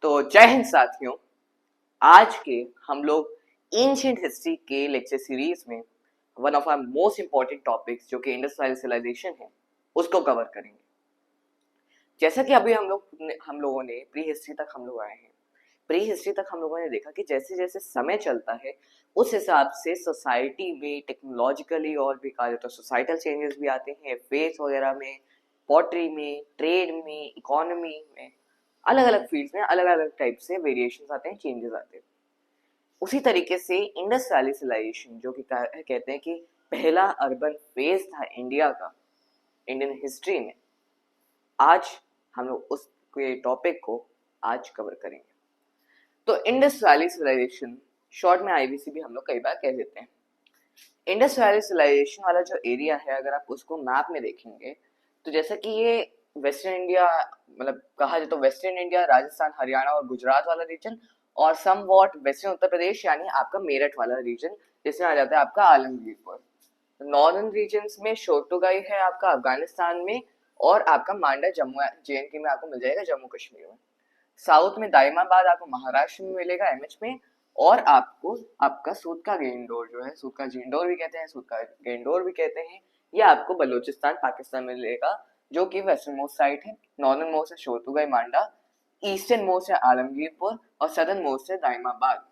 तो जय हिंद साथियों। आज के हम लोग एंशिएंट हिस्ट्री के लेक्चर सीरीज में one of our most important topics जो कि इंडस वैली सिविलाइजेशन है उसको कवर करेंगे। जैसा कि अभी हम लोगों ने प्री हिस्ट्री तक हम लोग आए हैं। प्री हिस्ट्री तक हम लोगों ने देखा कि जैसे जैसे समय चलता है उस हिसाब से सोसाइटी में टेक्नोलॉजिकली और भी कहा जाए तो सोसाइटल चेंजेस भी आते हैं, फेथ वगैरह में, पॉटरी में, ट्रेड में, इकोनॉमी में, अलग अलग फील्ड्स में अलग अलग टाइप से वेरिएशंस आते हैं, चेंजेस आते हैं। उसी तरीके से इंडस वैली सिविलाइजेशन जो कि कहते हैं कि पहला अर्बन फेज था इंडिया का इंडियन हिस्ट्री में, आज हम लोग उस टॉपिक को आज कवर करेंगे। तो इंडस वैली सिविलाइजेशन शॉर्ट में आईवीसी भी हम लोग कई बार कह देते हैं। इंडस वैली सिविलाइजेशन वाला जो एरिया है अगर आप उसको मैप में देखेंगे तो जैसा कि ये वेस्टर्न इंडिया, मतलब कहा जाए तो वेस्टर्न इंडिया, राजस्थान, हरियाणा और गुजरात वाला रीजन, और some what western Uttar Pradesh यानी आपका मेरठ वाला रीजन, जिसमें आ जाता है आपका आलमगीरपुर। नॉर्दर्न रीजन में शोटुगाई है आपका अफगानिस्तान में, और आपका मांडा जम्मू जेएनके में आपको मिल जाएगा, जम्मू कश्मीर में। साउथ में दाइमाबाद आपको महाराष्ट्र में मिलेगा, एमएच में। और आपको आपका सूद का गेंडोर जो है, सूद का जिंडोर भी कहते हैं, सूद का गेंडोर भी कहते हैं, ये आपको बलूचिस्तान पाकिस्तान में मिलेगा, जो कि वेस्टर्न मोस्ट साइड है। नॉर्दर्न मोस्ट है शोटुगाई मांडा, ईस्टर्न मोस्ट है आलमगीरपुर, और सदर्न मोस्ट है दाइमाबाद।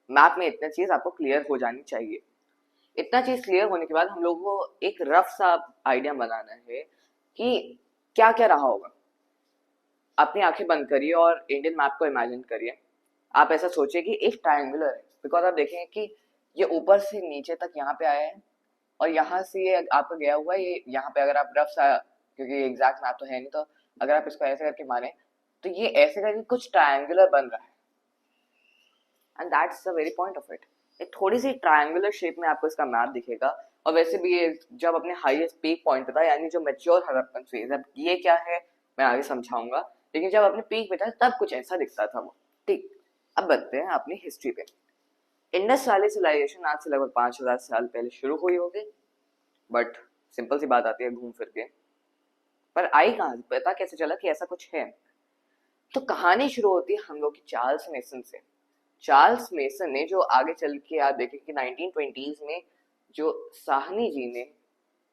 मैप में इतना चीज आपको क्लियर हो जानी चाहिए। इतना चीज क्लियर होने के बाद हम लोग को एक रफ सा आइडिया बनाना है कि क्या क्या रहा होगा। अपनी आंखें बंद करिए और इंडियन मैप को इमेजिन करिए। आप ऐसा सोचिए कि एक ट्रायंगुलर है, बिकॉज आप देखेंगे कि ये ऊपर से नीचे तक यहाँ पे आया है, और यहाँ से ये आपका गया हुआ है, ये यहाँ पे अगर आप रफ सा, क्योंकि एग्जैक्ट मैप तो है नहीं, तो अगर आप इसको ऐसे करके माने तो ये ऐसे करके कुछ ट्रायंगुलर बन रहा है, and that's the very point of it. एक थोड़ी सी ट्रायंगुलर शेप में आपको इसका मैप दिखेगा। और वैसे भी ये जब अपने हाईएस्ट पीक पॉइंट पे था, यानी जो मैच्योर हड़प्पन फेज, अब ये क्या है मैं आगे समझाऊंगा, लेकिन जब अपने पीक पे था तब कुछ ऐसा दिखता था वो। ठीक, अब बढ़ते हैं अपनी हिस्ट्री पे। इंडस वैली सिविलाइजेशन आज से लगभग 5000 साल पहले शुरू हुई होगी, बट सिंपल सी बात आती है घूम फिर के, पर आई कहां से, पता कैसे चला कि ऐसा कुछ है? तो कहानी शुरू होती है हम लोग की चार्ल्स मेसन से। चार्ल्स मेसन ने, जो आगे चल के आप देखें कि 1920s में जो साहनी जी ने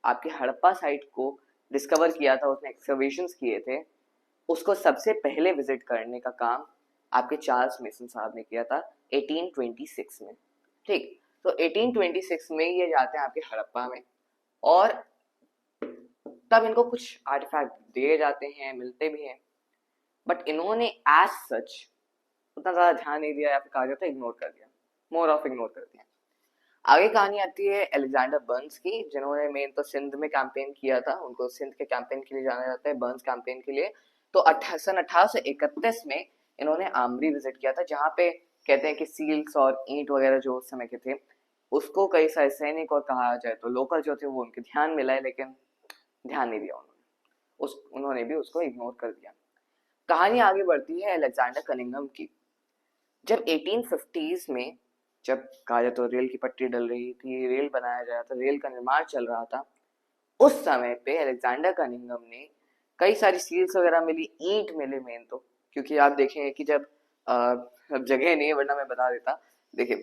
आपके हड़प्पा साइट को डिस्कवर किया था, उसने एक्सकवेशंस किए थे, उसको सबसे पहले विजिट करने का काम आपके चार्ल्स मेसन साहब ने किया था 1826 में। ठीक, तो 1826 में ये जाते हैं आपके हड़प्पा में, और तब इनको कुछ आर्टिफैक्ट दिए जाते हैं, मिलते भी हैं, बट इन्होंने एज सच उतना ज्यादा ध्यान नहीं दिया, या फिर कहा जाता है इग्नोर कर दिया, मोर ऑफ इग्नोर कर दिया। आगे कहानी आती है अलेक्जेंडर बर्न्स की, जिन्होंने मेन तो सिंध में कैंपेन किया था, उनको सिंध के कैंपेन के लिए जाना जाता है, बर्न्स कैंपेन के लिए। तो सन 1831 में इन्होंने आमरी विजिट किया था, जहाँ पे कहते हैं कि सील्स और ईंट वगैरह जो उस समय के थे, उसको कई सारे सैनिक और कहा जाए तो लोकल जो थे वो उनके ध्यान में लाए, लेकिन ध्यान नहीं दिया उन्होंने भी उसको इग्नोर कर दिया। कहानी आगे बढ़ती है अलेक्जेंडर कनिंघम की। जब 1850s में, जब कहा जाए तो रेल की पट्टी डल रही थी, रेल बनाया जा रहा था, रेल का निर्माण चल रहा था, उस समय पे अलेक्जेंडर कनिंघम ने कई सारी सील्स वगैरह मिली, ईंट मिले मेन तो, क्योंकि आप देखेंगे कि जब अब जगह नहीं है, वरना मैं बता देता। देखिए,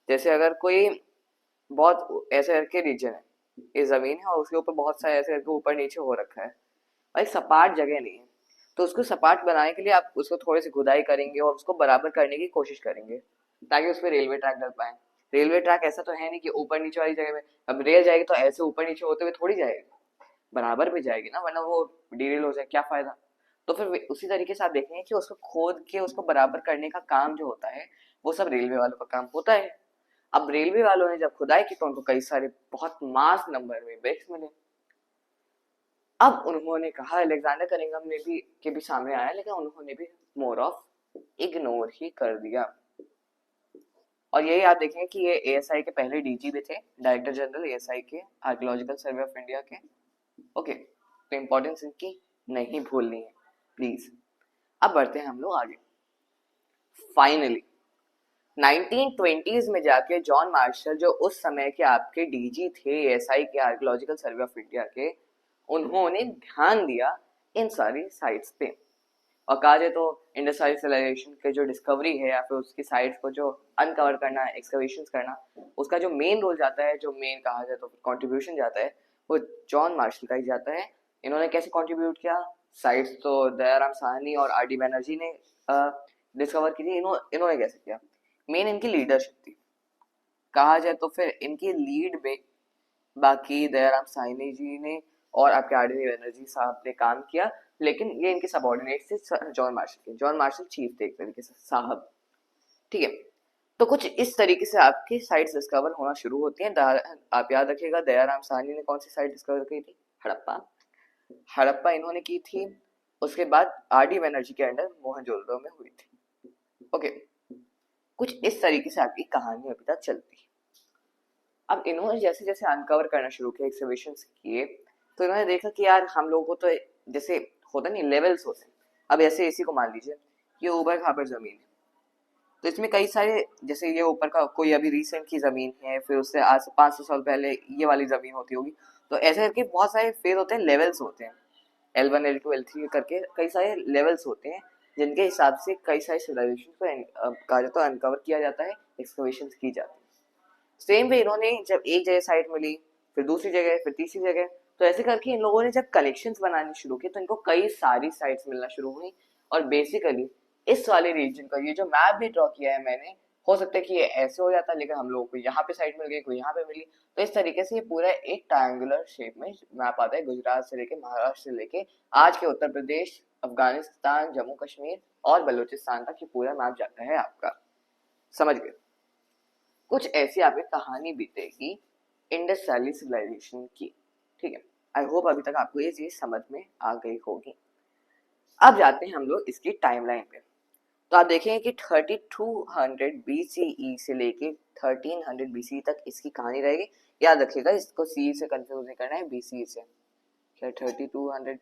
जैसे अगर कोई बहुत ऐसे करके रीजन है, ये जमीन है और उसके ऊपर बहुत सारे ऐसे करके ऊपर नीचे हो रखा है, और एक सपाट जगह नहीं है, तो उसको सपाट बनाने के लिए आप उसको थोड़ी सी खुदाई करेंगे और उसको बराबर करने की कोशिश करेंगे, ताकि उस पर रेलवे ट्रैक डल पाए। रेलवे ट्रैक ऐसा तो है नहीं कि ऊपर नीचे वाली जगह में, अब रेल जाएगी तो ऐसे ऊपर नीचे होते हुए थोड़ी जाएगी, बराबर भी जाएगी ना, वरना वो डीरेल हो जाए, क्या फायदा। तो फिर उसी तरीके से आप देखेंगे कि उसको खोद के उसको बराबर करने का काम जो होता है वो सब रेलवे वालों का काम होता है। अब रेलवे वालों ने जब खुदाई की तो उनको कई सारे बहुत मास नंबर में ब्रेक्स मिले। अब उन्होंने कहा, अलेक्जेंडर कनिंघम ने भी के भी सामने आया, लेकिन उन्होंने भी मोर ऑफ इग्नोर ही कर दिया। और यही आप देखें कि ये एएसआई के पहले डीजी भी थे, डायरेक्टर जनरल एएसआई के, आर्कियोलॉजिकल सर्वे ऑफ इंडिया के। ओके, तो इंपॉर्टेंस इनकी नहीं भूलनी है प्लीज। अब बढ़ते हैं हम लोग आगे। फाइनली 1920s में जाके जॉन मार्शल, जो उस समय के आपके डीजी थे एएसआई के, आर्कियोलॉजिकल सर्वे ऑफ इंडिया के, उन्होंने ध्यान दिया इन सारी साइट्स पे। और कहा जाए तो इंडस्ट्रियल सिविलाइजेशन के जो डिस्कवरी है या फिर उसकी साइट्स को जो अनकवर करना, एक्सकवेशंस करना, उसका जो मेन रोल जाता है, जो मेन कहा जाए तो कंट्रीब्यूशन जाता है, वो जॉन मार्शल का ही जाता है। इन्होंने कैसे कंट्रीब्यूट किया? साइट्स तो दयाराम साहनी और आर डी बैनर्जी ने डिस्कवर की थी। इन्होंने कैसे किया? मेन इनकी लीडरशिप थी। कहा जाए तो फिर इनकी लीड में बाकी दयाराम साहनी जी ने और आपके आर डी बैनर्जी साहब ने काम किया, लेकिन ये इनके सबऑर्डिनेट थे जॉन मार्शल के। जॉन मार्शल चीफ थे एक तरीके से, साहब। ठीक है, तो कुछ इस तरीके से आपकी साइट्स डिस्कवर होना शुरू होती हैं। आप याद रखिएगा, दयाराम साहनी ने कौन सी साइट डिस्कवर की थी? हड़प्पा। हड़प्पा इन्होंने की थी। उसके बाद आर डी बैनर्जी के अंडर मोहनजोदड़ो में हुई थी। ओके, कुछ इस तरीके से आपकी कहानी अभी तक चलती है। अब इन्होंने जैसे जैसे अनकवर करना शुरू किया, एक्सकवेशंस किए, तो इन्होंने देखा कि यार हम लोगों को तो जैसे होता नहीं, लेवल्स होते हैं। अब ऐसे इसी को मान लीजिए ये ऊबड़ खाबड़ जमीन है, तो इसमें कई सारे, जैसे ये ऊपर का कोई अभी रिसेंट की जमीन है, फिर उससे आज 500 साल पहले ये वाली जमीन होती होगी, तो ऐसे करके बहुत सारे फेज होते हैं, लेवल्स होते हैं, L1 L2 L3 करके कई सारे लेवल्स होते हैं, जिनके हिसाब से कई सारे सिविलाइजेशन को कहा जाता है अनकवर किया जाता है, एक्सकवेशन की जाती है। सेम वे इन्होंने जब एक जगह साइट मिली, फिर दूसरी जगह, फिर तीसरी जगह, तो ऐसे करके इन लोगों ने जब कलेक्शंस बनाने शुरू किए, तो इनको कई सारी साइट्स मिलना शुरू हुई। और बेसिकली इस वाले रीजन का ये जो मैप भी ड्रॉ किया है मैंने, हो सकता है कि ये ऐसे हो जाता, लेकिन हम लोगों को यहाँ पे साइट मिल गई, कोई यहाँ पे मिली, तो इस तरीके से ये पूरा एक ट्रायंगुलर शेप में मैप आता है, गुजरात से लेके महाराष्ट्र से लेके आज के उत्तर प्रदेश, अफगानिस्तान, जम्मू कश्मीर और बलूचिस्तान तक ये पूरा मैप जाता है आपका। समझ गए? कुछ ऐसी आपकी कहानी बीतेगी इंडस वैली सिविलाइजेशन की। ठीक है, आई होप अभी तक आपको ये चीज समझ में आ गई होगी। अब जाते हैं हम लोग इसकी टाइमलाइन पे। तो आप देखेंगे कि 3200 BCE से लेके 1300 BCE तक इसकी कहानी रहेगी। याद रखिएगा, इसको सी से कंफ्यूज नहीं करना है, BCE से। क्या 3200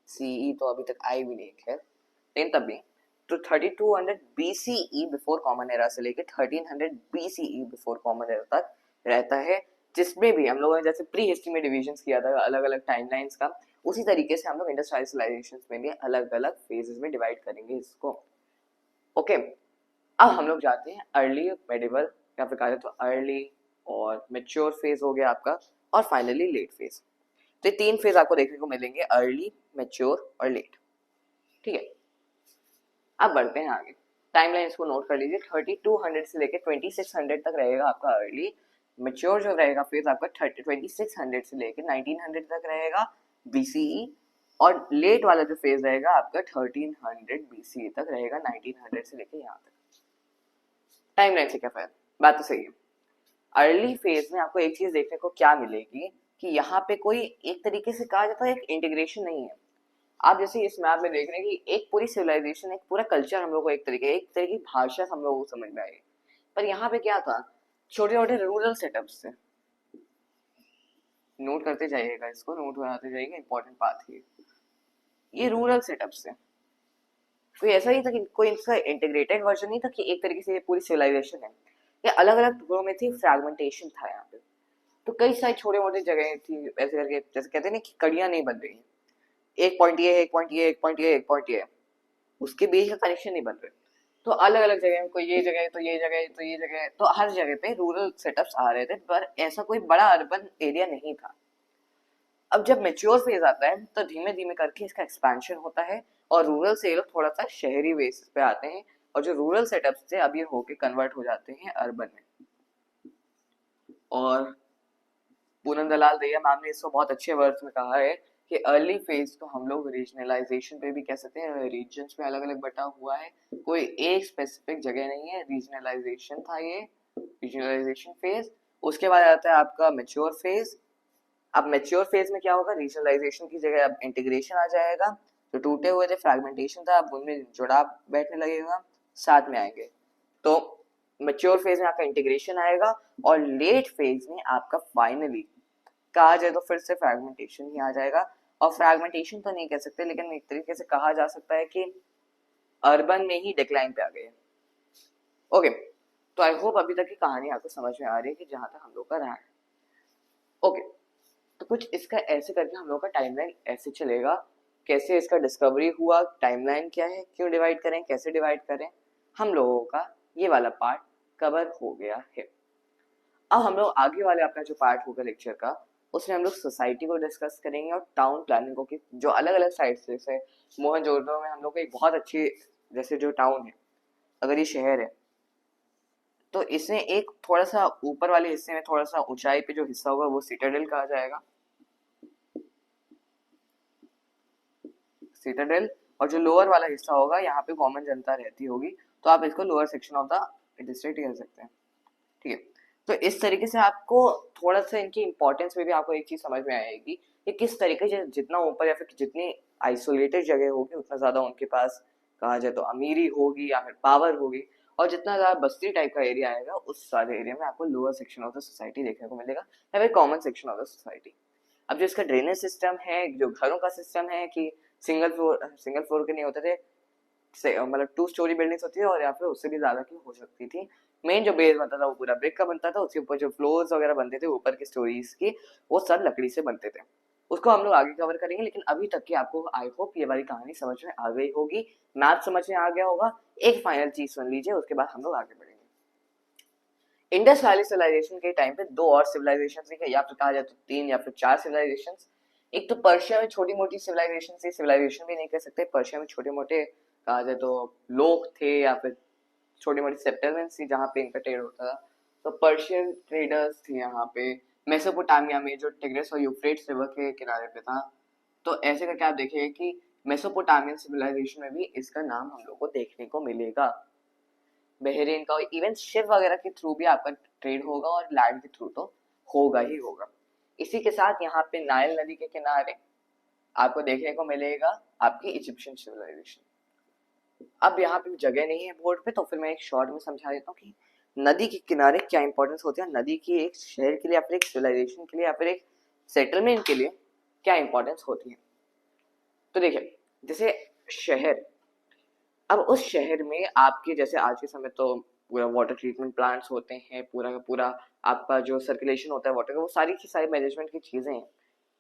CE तो अभी तक आई भी नहीं है, लेकिन तब भी तो 3200 BCE बिफोर कॉमन एरा से लेके 1300 BCE बिफोर कॉमन एरा तक रहता है, जिसमें भी हम लोगों ने जैसे प्री हिस्ट्री में डिविजन किया था अलग अलग टाइमलाइंस का, उसी तरीके से हम लोग इंडस्ट्रियल सिविलाइजेशन में भी अलग अलग फेजेस में डिवाइड करेंगे इसको। ओके, अब हम लोग जाते हैं अर्ली मेडिवल, या फिर कहा जाए तो अर्ली और मेच्योर फेज हो गया आपका, और फाइनली लेट फेज। तो ये तीन फेज आपको देखने को मिलेंगे, अर्ली, मेच्योर और लेट। ठीक है, अब बढ़ते हैं आगे। टाइमलाइन इसको नोट कर लीजिए, 3200 से लेकर 2600 तक रहेगा आपका अर्ली। मेच्योर जो रहेगा फेज आपका 2600 से लेकर 1900 तक रहेगा BCE, और लेट वाला जो फेज रहेगा आपका 1300 BCE तक रहेगा, 1900 से लेकर यहाँ तक। टाइमलाइन से क्या फायदा? बात तो सही है। अर्ली फेज में आपको एक चीज देखने को क्या मिलेगी कि यहाँ पे कोई एक तरीके से कहा जाता है एक इंटीग्रेशन नहीं है। आप जैसे इस मैप में देख रहे हैं कि एक पूरी सिविलाइजेशन, एक पूरा कल्चर हम लोग को एक तरह की भाषा हम लोग को समझ में आई, पर यहाँ पे क्या था, छोटे छोटे रूरल सेटअप्स थे। नोट करते जाइएगा, इसको नोट बनाते जाइएगा, इंपॉर्टेंट बात है ये रूरल सेटअप्स थे। कोई ऐसा ही था कि कोई इसका इंटीग्रेटेड वर्जन नहीं था कि एक तरीके से ये पूरी सिविलाइजेशन है, ये अलग अलग टुकड़ों में थी, फ्रैगमेंटेशन था यहाँ पे। तो कई सारी छोटे मोटे जगह थी, ऐसे करके जैसे कहते हैं ना कि कड़ियां नहीं बन रही, एक पॉइंट ये, एक पॉइंट ये, एक पॉइंट ये, एक पॉइंट ये, उसके बीच का कनेक्शन नहीं बन रहे। तो अलग अलग जगह, कोई ये जगह, तो ये जगह, तो ये जगह, तो हर जगह पे रूरल सेटअप्स आ रहे थे, पर ऐसा कोई बड़ा अर्बन एरिया नहीं था। अब जब मेच्योर फेज आता है तो धीमे धीमे करके इसका एक्सपेंशन होता है, और रूरल से लोग थोड़ा सा शहरी बेसिस पे आते हैं, और जो रूरल सेटअप्स थे अब ये होके कन्वर्ट हो जाते हैं अर्बन में। और पूनम दलाल दहिया मैम ने इसको बहुत अच्छे वर्ड्स में कहा है कि अर्ली फेज को हम लोग रीजनलाइजेशन पे भी कह सकते हैं, रीजन्स में अलग अलग बटा हुआ है, कोई एक स्पेसिफिक जगह नहीं है, रीजनलाइजेशन था ये, रीजनलाइजेशन फेज। उसके बाद आता है आपका मेच्योर फेज। अब मेच्योर फेज में क्या होगा, रीजनलाइजेशन की जगह अब इंटीग्रेशन आ जाएगा, जो टूटे हुए थे, फ्रैगमेंटेशन था, अब उनमें जुड़ाव बैठने लगेगा, साथ में आएंगे। तो मेच्योर फेज में आपका इंटीग्रेशन आएगा, और लेट फेज में आपका फाइनली कहा जाए तो फिर से फ्रैगमेंटेशन ही आ जाएगा। और फ्रैगमेंटेशन तो नहीं कह सकते, लेकिन एक तरीके से कहा जा सकता है कि अर्बन में ही डिक्लाइन पे आ गए। ओके, तो आई होप अभी तक की कहानी आपको समझ में आ रही है कि जहां तक हम लोग का रहा है। ओके, तो कुछ इसका ऐसे करके हम लोग का टाइमलाइन ऐसे चलेगा कैसे इसका डिस्कवरी हुआ, टाइमलाइन क्या है, क्यों डिवाइड करें, कैसे डिवाइड करें, हम लोगों का ये वाला पार्ट कवर हो गया है। अब हम लोग आगे वाले अपना जो पार्ट होगा लेक्चर का, उसमें हम लोग सोसाइटी को डिस्कस करेंगे और टाउन प्लानिंग को, कि जो अलग अलग साइड्स, जैसे मोहनजोदड़ो में हम लोग को एक बहुत अच्छी, जैसे जो टाउन है, अगर ये शहर है तो इसमें एक थोड़ा सा ऊपर वाले हिस्से में थोड़ा सा ऊंचाई पे जो हिस्सा होगा वो सिटाडेल कहा जाएगा, सिटाडेल। और जो लोअर वाला हिस्सा होगा यहाँ पे कॉमन जनता रहती होगी, तो आप इसको lower section of the district कह सकते हैं। ठीक है, तो इस तरीके से आपको थोड़ा सा इनकी इंपॉर्टेंस में भी आपको एक चीज समझ में आएगी कि किस तरीके से जितना ऊपर या फिर जितनी आइसोलेटेड जगह होगी उतना ज्यादा उनके पास कहा जाए तो अमीरी होगी या फिर पावर होगी, और जितना ज्यादा बस्ती टाइप का एरिया आएगा उस सारे एरिया में आपको lower section of the society देखने को मिलेगा या फिर common section of the society. अब जो इसका ड्रेनेज सिस्टम है, जो घरों का सिस्टम है, कि सिंगल फ्लोर के नहीं होते थे, मतलब 2 स्टोरी बिल्डिंग्स होती है और या फिर उससे भी ज्यादा की हो सकती थी। मेन जो बेस बनता था वो पूरा ब्रिक का बनता था, उसके ऊपर जो फ्लोर्स वगैरह बनते थे ऊपर की स्टोरीज की, वो सब लकड़ी से बनते थे। उसको हम लोग आगे कवर करेंगे, लेकिन अभी तक की आपको आई होप ये वाली कहानी समझ में आ गई होगी, मैथ समझ में आ गया होगा। एक फाइनल चीज सुन लीजिए, उसके बाद हम लोग आगे बढ़ेंगे। इंडस वैली सिविलाइजेशन के टाइम पे 2 और सिविलाइजेशन थी, या फिर कहा जाए तो 3 या फिर 4 सिविलाइजेशन। एक तो पर्शिया में छोटी मोटी सिविलाइजेशन थी, सिविलाइजेशन भी नहीं कह सकते, पर्शिया में छोटे मोटे कहा जाए तो लोग थे या फिर छोटी मोटी सेटलमेंट्स थी जहाँ पे इनका ट्रेड होता था। तो पर्शियन ट्रेडर्स थे यहाँ पे। मेसोपोटामिया में जो टिग्रिस और यूफ्रेट्स रिवर के किनारे पे था, तो ऐसे करके आप देखिए कि मेसोपोटामियन सिविलाइजेशन में भी इसका नाम हम लोग को देखने को मिलेगा। बहरीन का इवन शिप वगैरह के थ्रू भी आपका ट्रेड होगा और लैंड के थ्रू तो होगा ही होगा। इसी के साथ यहाँ पे नाइल नदी के किनारे आपको देखने को मिलेगा आपकी इजिप्शियन सिविलाइजेशन। अब यहाँ पे जगह नहीं है बोर्ड पे, तो फिर मैं एक शॉर्ट में समझा देता हूँ कि नदी के किनारे क्या इंपॉर्टेंस होती है, नदी की एक शहर के लिए या फिर एक सिविलाइजेशन के लिए या फिर एक सेटलमेंट के लिए क्या इंपॉर्टेंस होती है। तो देखिए, जैसे शहर, अब उस शहर में आपके जैसे आज के समय तो पूरा वाटर ट्रीटमेंट प्लांट्स होते हैं, पूरा का पूरा आपका जो सर्कुलेशन होता है वाटर का, वो सारी की सारी मैनेजमेंट की चीजें हैं,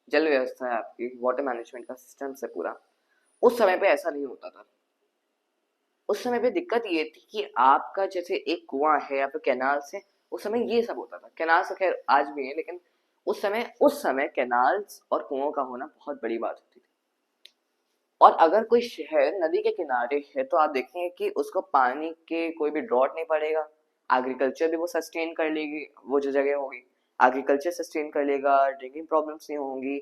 जल व्यवस्था है आपकी, वाटर मैनेजमेंट का सिस्टम से पूरा। उस समय पे ऐसा नहीं होता था। उस समय पे दिक्कत ये थी कि आपका जैसे एक कुआं है या फिर कैनाल से, उस समय ये सब होता था। कैनाल से खैर आज भी है, लेकिन उस समय कैनाल्स और कुओं का होना बहुत बड़ी बात होती थी। और अगर कोई शहर नदी के किनारे है तो आप देखेंगे कि उसको पानी के कोई भी ड्रॉट नहीं पड़ेगा, एग्रीकल्चर भी वो सस्टेन कर लेगी, वो जो जगह होगी एग्रीकल्चर सस्टेन कर लेगा, ड्रिंकिंग प्रॉब्लम्स नहीं होंगी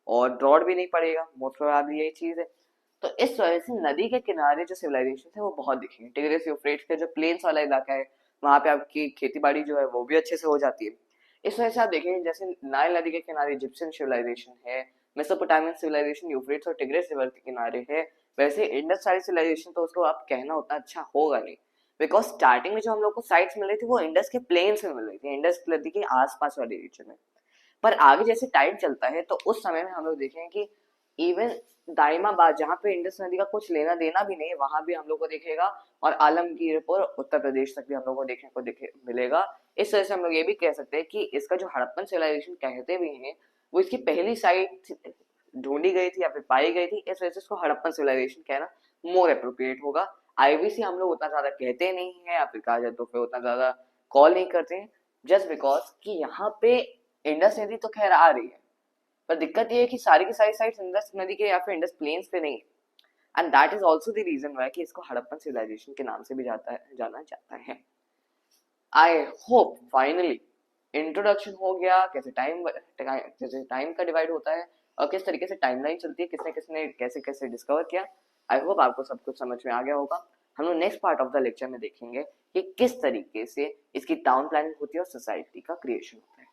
और ड्रॉट भी नहीं पड़ेगा, मोस्ट प्रोबेबली यही चीज है। तो इस वजह से नदी के किनारे जो सिविलाइजेशन है वो बहुत दिखेंगे। टिग्रिस यूफ्रेट्स का जो प्लेन्स वाला इलाका है, वहां पे आपकी खेती बाड़ी जो है वो भी अच्छे से हो जाती है। इस वजह से आप देखेंगे जैसे नाइल नदी के किनारे इजिप्शियन सिविलाइजेशन है, मेसोपोटामियन सिविलाइजेशन यूफ्रेट्स और टिग्रिस रिवर के किनारे है, वैसे इंडस वैली सिविलाइजेशन तो उसको आप कहना उतना अच्छा होगा नहीं, बिकॉज स्टार्टिंग में जो हम लोग को साइट्स मिल रही थी वो इंडस के प्लेन्स में मिल रही थी, इंडस नदी के आसपास वाले रीजन में। पर आगे जैसे टाइम चलता है तो उस समय में हम लोग देखेंगे कि इवन दाइमाबाद, जहाँ पे इंडस नदी का कुछ लेना देना भी नहीं है, वहां भी हम लोग को दिखेगा, और आलमगीरपुर उत्तर प्रदेश तक भी हम लोग को देखने को मिलेगा। इस वजह से हम लोग ये भी कह सकते हैं कि इसका जो हड़प्पन सिविलाइजेशन कहते भी हैं, वो इसकी पहली साइट ढूंढी गई थी या फिर पाई गई थी, इस वजह से इसको हड़प्पन सिविलाइजेशन कहना मोर अप्रोप्रिएट होगा। आईवीसी हम लोग उतना ज्यादा कहते नहीं है या फिर कहा जाए तो फिर उतना ज्यादा कॉल नहीं करते हैं, जस्ट बिकॉज कि यहाँ पे इंडस नदी तो खैर आ रही है, पर दिक्कत ये है कि सारी की सारी साइट्स इंडस नदी के या फिर इंडस प्लेन्स पे नहीं है। And that is also the reason why कि इसको हड़प्पन सिविलाइजेशन के नाम से भी जाना जाता है। आई होप फाइनली इंट्रोडक्शन हो गया, कैसे टाइम का डिवाइड होता है और किस तरीके से टाइमलाइन चलती है, किसने किसने कैसे कैसे डिस्कवर किया। आई होप आपको सब कुछ समझ में आ गया होगा। हम लोग next part of the lecture में देखेंगे कि किस तरीके से इसकी टाउन प्लानिंग होती है और सोसाइटी का क्रिएशन होता है।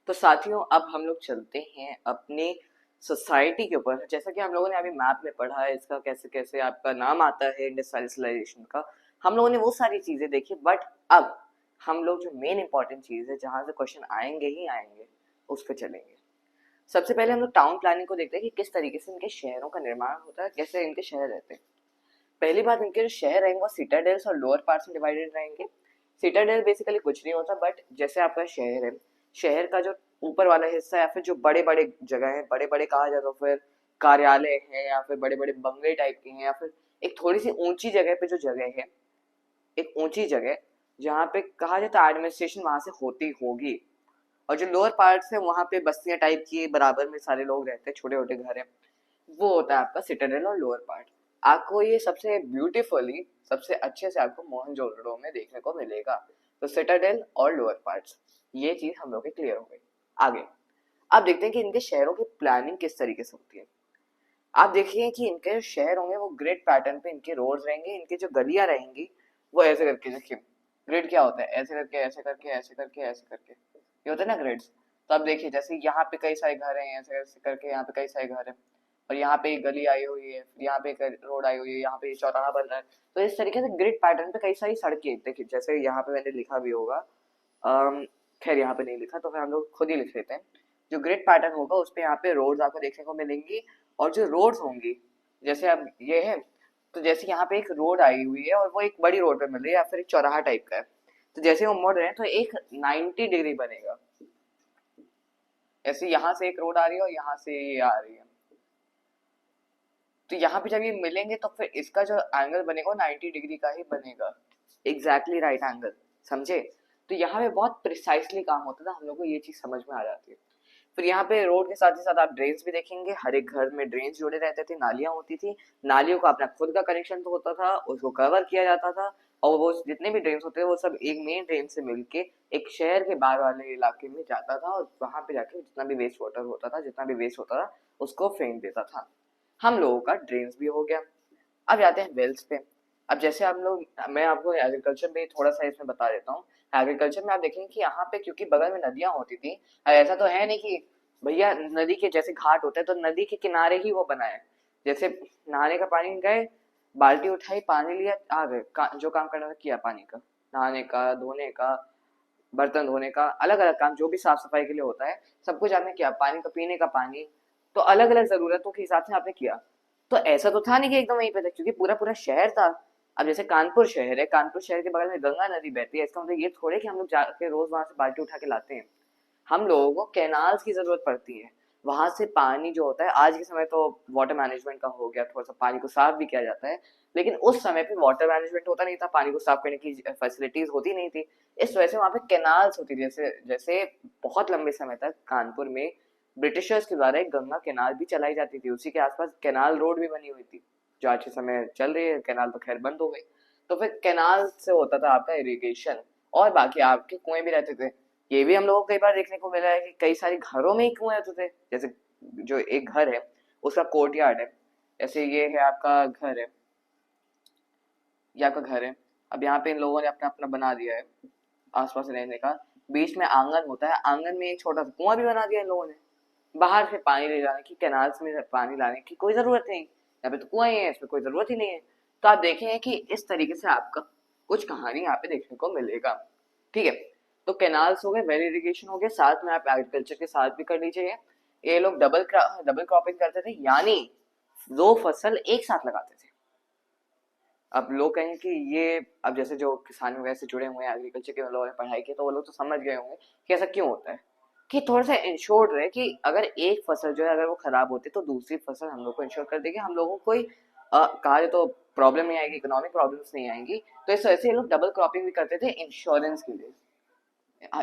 तो साथियों, अब हम लोग चलते हैं अपनी सोसाइटी के ऊपर। जैसा कि हम लोगों ने अभी मैप में पढ़ा है इसका कैसे कैसे आपका नाम आता है इंडस वैली सिविलाइजेशन का, हम लोगों ने वो सारी चीजें देखी। बट अब हम लोग जो मेन इंपॉर्टेंट चीज है जहां से क्वेश्चन आएंगे ही आएंगे उस पर चलेंगे। सबसे पहले हम लोग टाउन प्लानिंग को देखते हैं कि किस तरीके से इनके शहरों का निर्माण होता है, कैसे इनके शहर रहते हैं। पहली बात, इनके जो शहर रहेंगे वो सिटाडेल्स और लोअर पार्ट्स में डिवाइडेड रहेंगे। सिटाडेल बेसिकली कुछ नहीं होता, बट जैसे आपका शहर है, शहर का जो ऊपर वाला हिस्सा या फिर जो बड़े बड़े जगह है, बड़े बड़े कहा जाए तो फिर कार्यालय है या फिर बड़े बड़े बंगले टाइप के हैं, या फिर एक थोड़ी सी ऊंची जगह पे जो जगह है, एक ऊंची जगह जहाँ पे कहा जाता है एडमिनिस्ट्रेशन वहां से होती होगी, और जो लोअर पार्ट है वहां पे बस्तियां टाइप की बराबर में सारे लोग रहते हैं, छोटे छोटे घर है, वो होता है आपका सिटाडेल और लोअर पार्ट। आपको ये सबसे ब्यूटीफुली सबसे अच्छे से आपको मोहनजोदड़ो में देखने को मिलेगा। तो सिटाडेल और लोअर पार्ट्स, ये चीज हम लोग के क्लियर हो गई। आगे अब देखते हैं कि इनके शहरों की प्लानिंग किस तरीके से होती है। आप देखिए कि इनके जो शहर होंगे वो ग्रिड पैटर्न पे इनके रोड्स रहेंगे, इनके जो गलियां रहेंगी वो ऐसे करके, देखिए ग्रिड क्या होता है, ऐसे करके ऐसे करके ऐसे करके ऐसे करके, ये होता है ना ग्रिड्स। तो अब देखिए जैसे यहाँ पे कई सारे घर हैं, ऐसे ऐसे करके यहाँ पे कई सारे घर हैं, और यहाँ पे एक गली आई हुई है, यहाँ पे एक रोड आई हुई है, यहाँ पे चौराहा बन रहा है। तो इस तरीके से ग्रिड पैटर्न पे कई सारी सड़कें, देखिए जैसे यहाँ पे मैंने लिखा भी होगा, खैर यहाँ पे नहीं लिखा तो फिर हम लोग खुद ही लिख लेते हैं। जो ग्रिड पैटर्न होगा उस पे यहाँ पे रोड्स आपको देखने को मिलेंगी, और जो रोड्स होंगी जैसे अब ये है, तो जैसे यहाँ पे एक रोड आई हुई है और वो एक बड़ी रोड पे मिल रही है या फिर एक चौराहा टाइप का है, तो जैसे वो मुड़ रहे हैं तो एक 90 डिग्री बनेगा। ऐसे यहाँ से एक रोड आ रही है और यहाँ से ये आ रही है, तो यहाँ पे जब ये मिलेंगे तो फिर इसका जो एंगल बनेगा 90 डिग्री का ही बनेगा, एग्जैक्टली राइट एंगल, समझे। तो यहाँ पे बहुत प्रिसाइसली काम होता था, हम लोग को ये चीज समझ में आ जाती है। फिर यहाँ पे रोड के साथ ही साथ आप ड्रेन्स भी देखेंगे, हर एक घर में ड्रेन्स जुड़े रहते थे, नालियां होती थी, नालियों का अपना खुद का कनेक्शन तो होता था, उसको कवर किया जाता था, और वो जितने भी ड्रेन्स होते थे वो सब एक मेन ड्रेन से मिलके एक शहर के बाहर वाले इलाके में जाता था, और वहां पे जाके जितना भी वेस्ट वाटर होता था, जितना भी वेस्ट होता था उसको फेंक देता था। हम लोगों का ड्रेन्स भी हो गया। अब जाते हैं वेल्स पे। अब जैसे हम लोग, मैं आपको एग्रीकल्चर में थोड़ा सा इसमें बता देता हूँ। एग्रीकल्चर में आप देखेंगे कि यहाँ पे क्योंकि बगल में नदियां होती थी, ऐसा तो है नहीं कि भैया नदी के जैसे घाट होते हैं तो नदी के किनारे ही वो बनाए, जैसे नहाने का पानी गए, बाल्टी उठाई, पानी लिया, आ गए, जो काम करना था किया, पानी का, नहाने का, धोने का, बर्तन धोने का, अलग अलग काम जो भी साफ सफाई के लिए होता है सब कुछ आपने किया, पानी का, पीने का पानी, तो अलग अलग जरूरतों के हिसाब से आपने किया। तो ऐसा तो था नहीं कि एकदम वहीं पे था, क्योंकि पूरा पूरा शहर था। अब जैसे कानपुर शहर है, कानपुर शहर के बगल में गंगा नदी बहती है, इसका मतलब ये थोड़े कि हम लोग जाके रोज वहां से बाल्टी उठा के लाते हैं, हम लोगों को कैनाल्स की जरूरत पड़ती है, वहां से पानी जो होता है, आज के समय तो वाटर मैनेजमेंट का हो गया, थोड़ा सा पानी को साफ भी किया जाता है, लेकिन उस समय पे वाटर मैनेजमेंट होता नहीं था, पानी को साफ करने की फैसिलिटीज होती नहीं थी, इस वजह से वहां पे कैनाल्स होती थी। जैसे जैसे बहुत लंबे समय तक कानपुर में ब्रिटिशर्स के द्वारा एक गंगा कैनाल भी चलाई जाती थी, उसी के आसपास कैनाल रोड भी बनी हुई थी, जो आज के समय चल रही है, कैनाल तो खैर बंद हो गई। तो फिर कैनाल से होता था आपका इरिगेशन, और बाकी आपके कुएं भी रहते थे। ये भी हम लोगों को कई बार देखने को मिला है कि कई सारे घरों में ही कुएं होते थे, जैसे जो एक घर है उसका कोर्टयार्ड है, जैसे ये है आपका घर है, ये आपका घर है, अब यहाँ पे इन लोगों ने अपना अपना बना दिया है आसपास रहने का, बीच में आंगन होता है, आंगन में एक छोटा सा कुआं भी बना दिया इन लोगों ने, बाहर से पानी ले जाने की, कैनाल्स में पानी लाने की कोई जरूरत नहीं, यहाँ पे तो कुआं ही है, इसमें कोई जरूरत ही नहीं है। तो आप देखें कि इस तरीके से आपका कुछ कहानी यहाँ पे देखने को मिलेगा, ठीक है। तो कैनाल्स हो गए, वेल इरिगेशन हो गया, साथ में आप एग्रीकल्चर के साथ भी कर लीजिए। ये लोग डबल क्रॉपिंग करते थे, यानी 2 फसल एक साथ लगाते थे। अब लोग कहें कि ये, अब जैसे जो किसान वगैरह से जुड़े हुए हैं, एग्रीकल्चर के लोगों ने पढ़ाई की, तो वो लोग तो समझ गए होंगे कि ऐसा क्यों होता है, कि थोड़ा सा इंश्योर्ड रहे कि अगर एक फसल जो है अगर वो खराब होती है तो दूसरी फसल हम लोग को इंश्योर कर देगी, हम लोगों को कोई कहा जाए तो प्रॉब्लम नहीं आएगी, इकोनॉमिक प्रॉब्लम्स नहीं आएंगी। तो इस वजह से ये लोग डबल क्रॉपिंग भी करते थे इंश्योरेंस के लिए,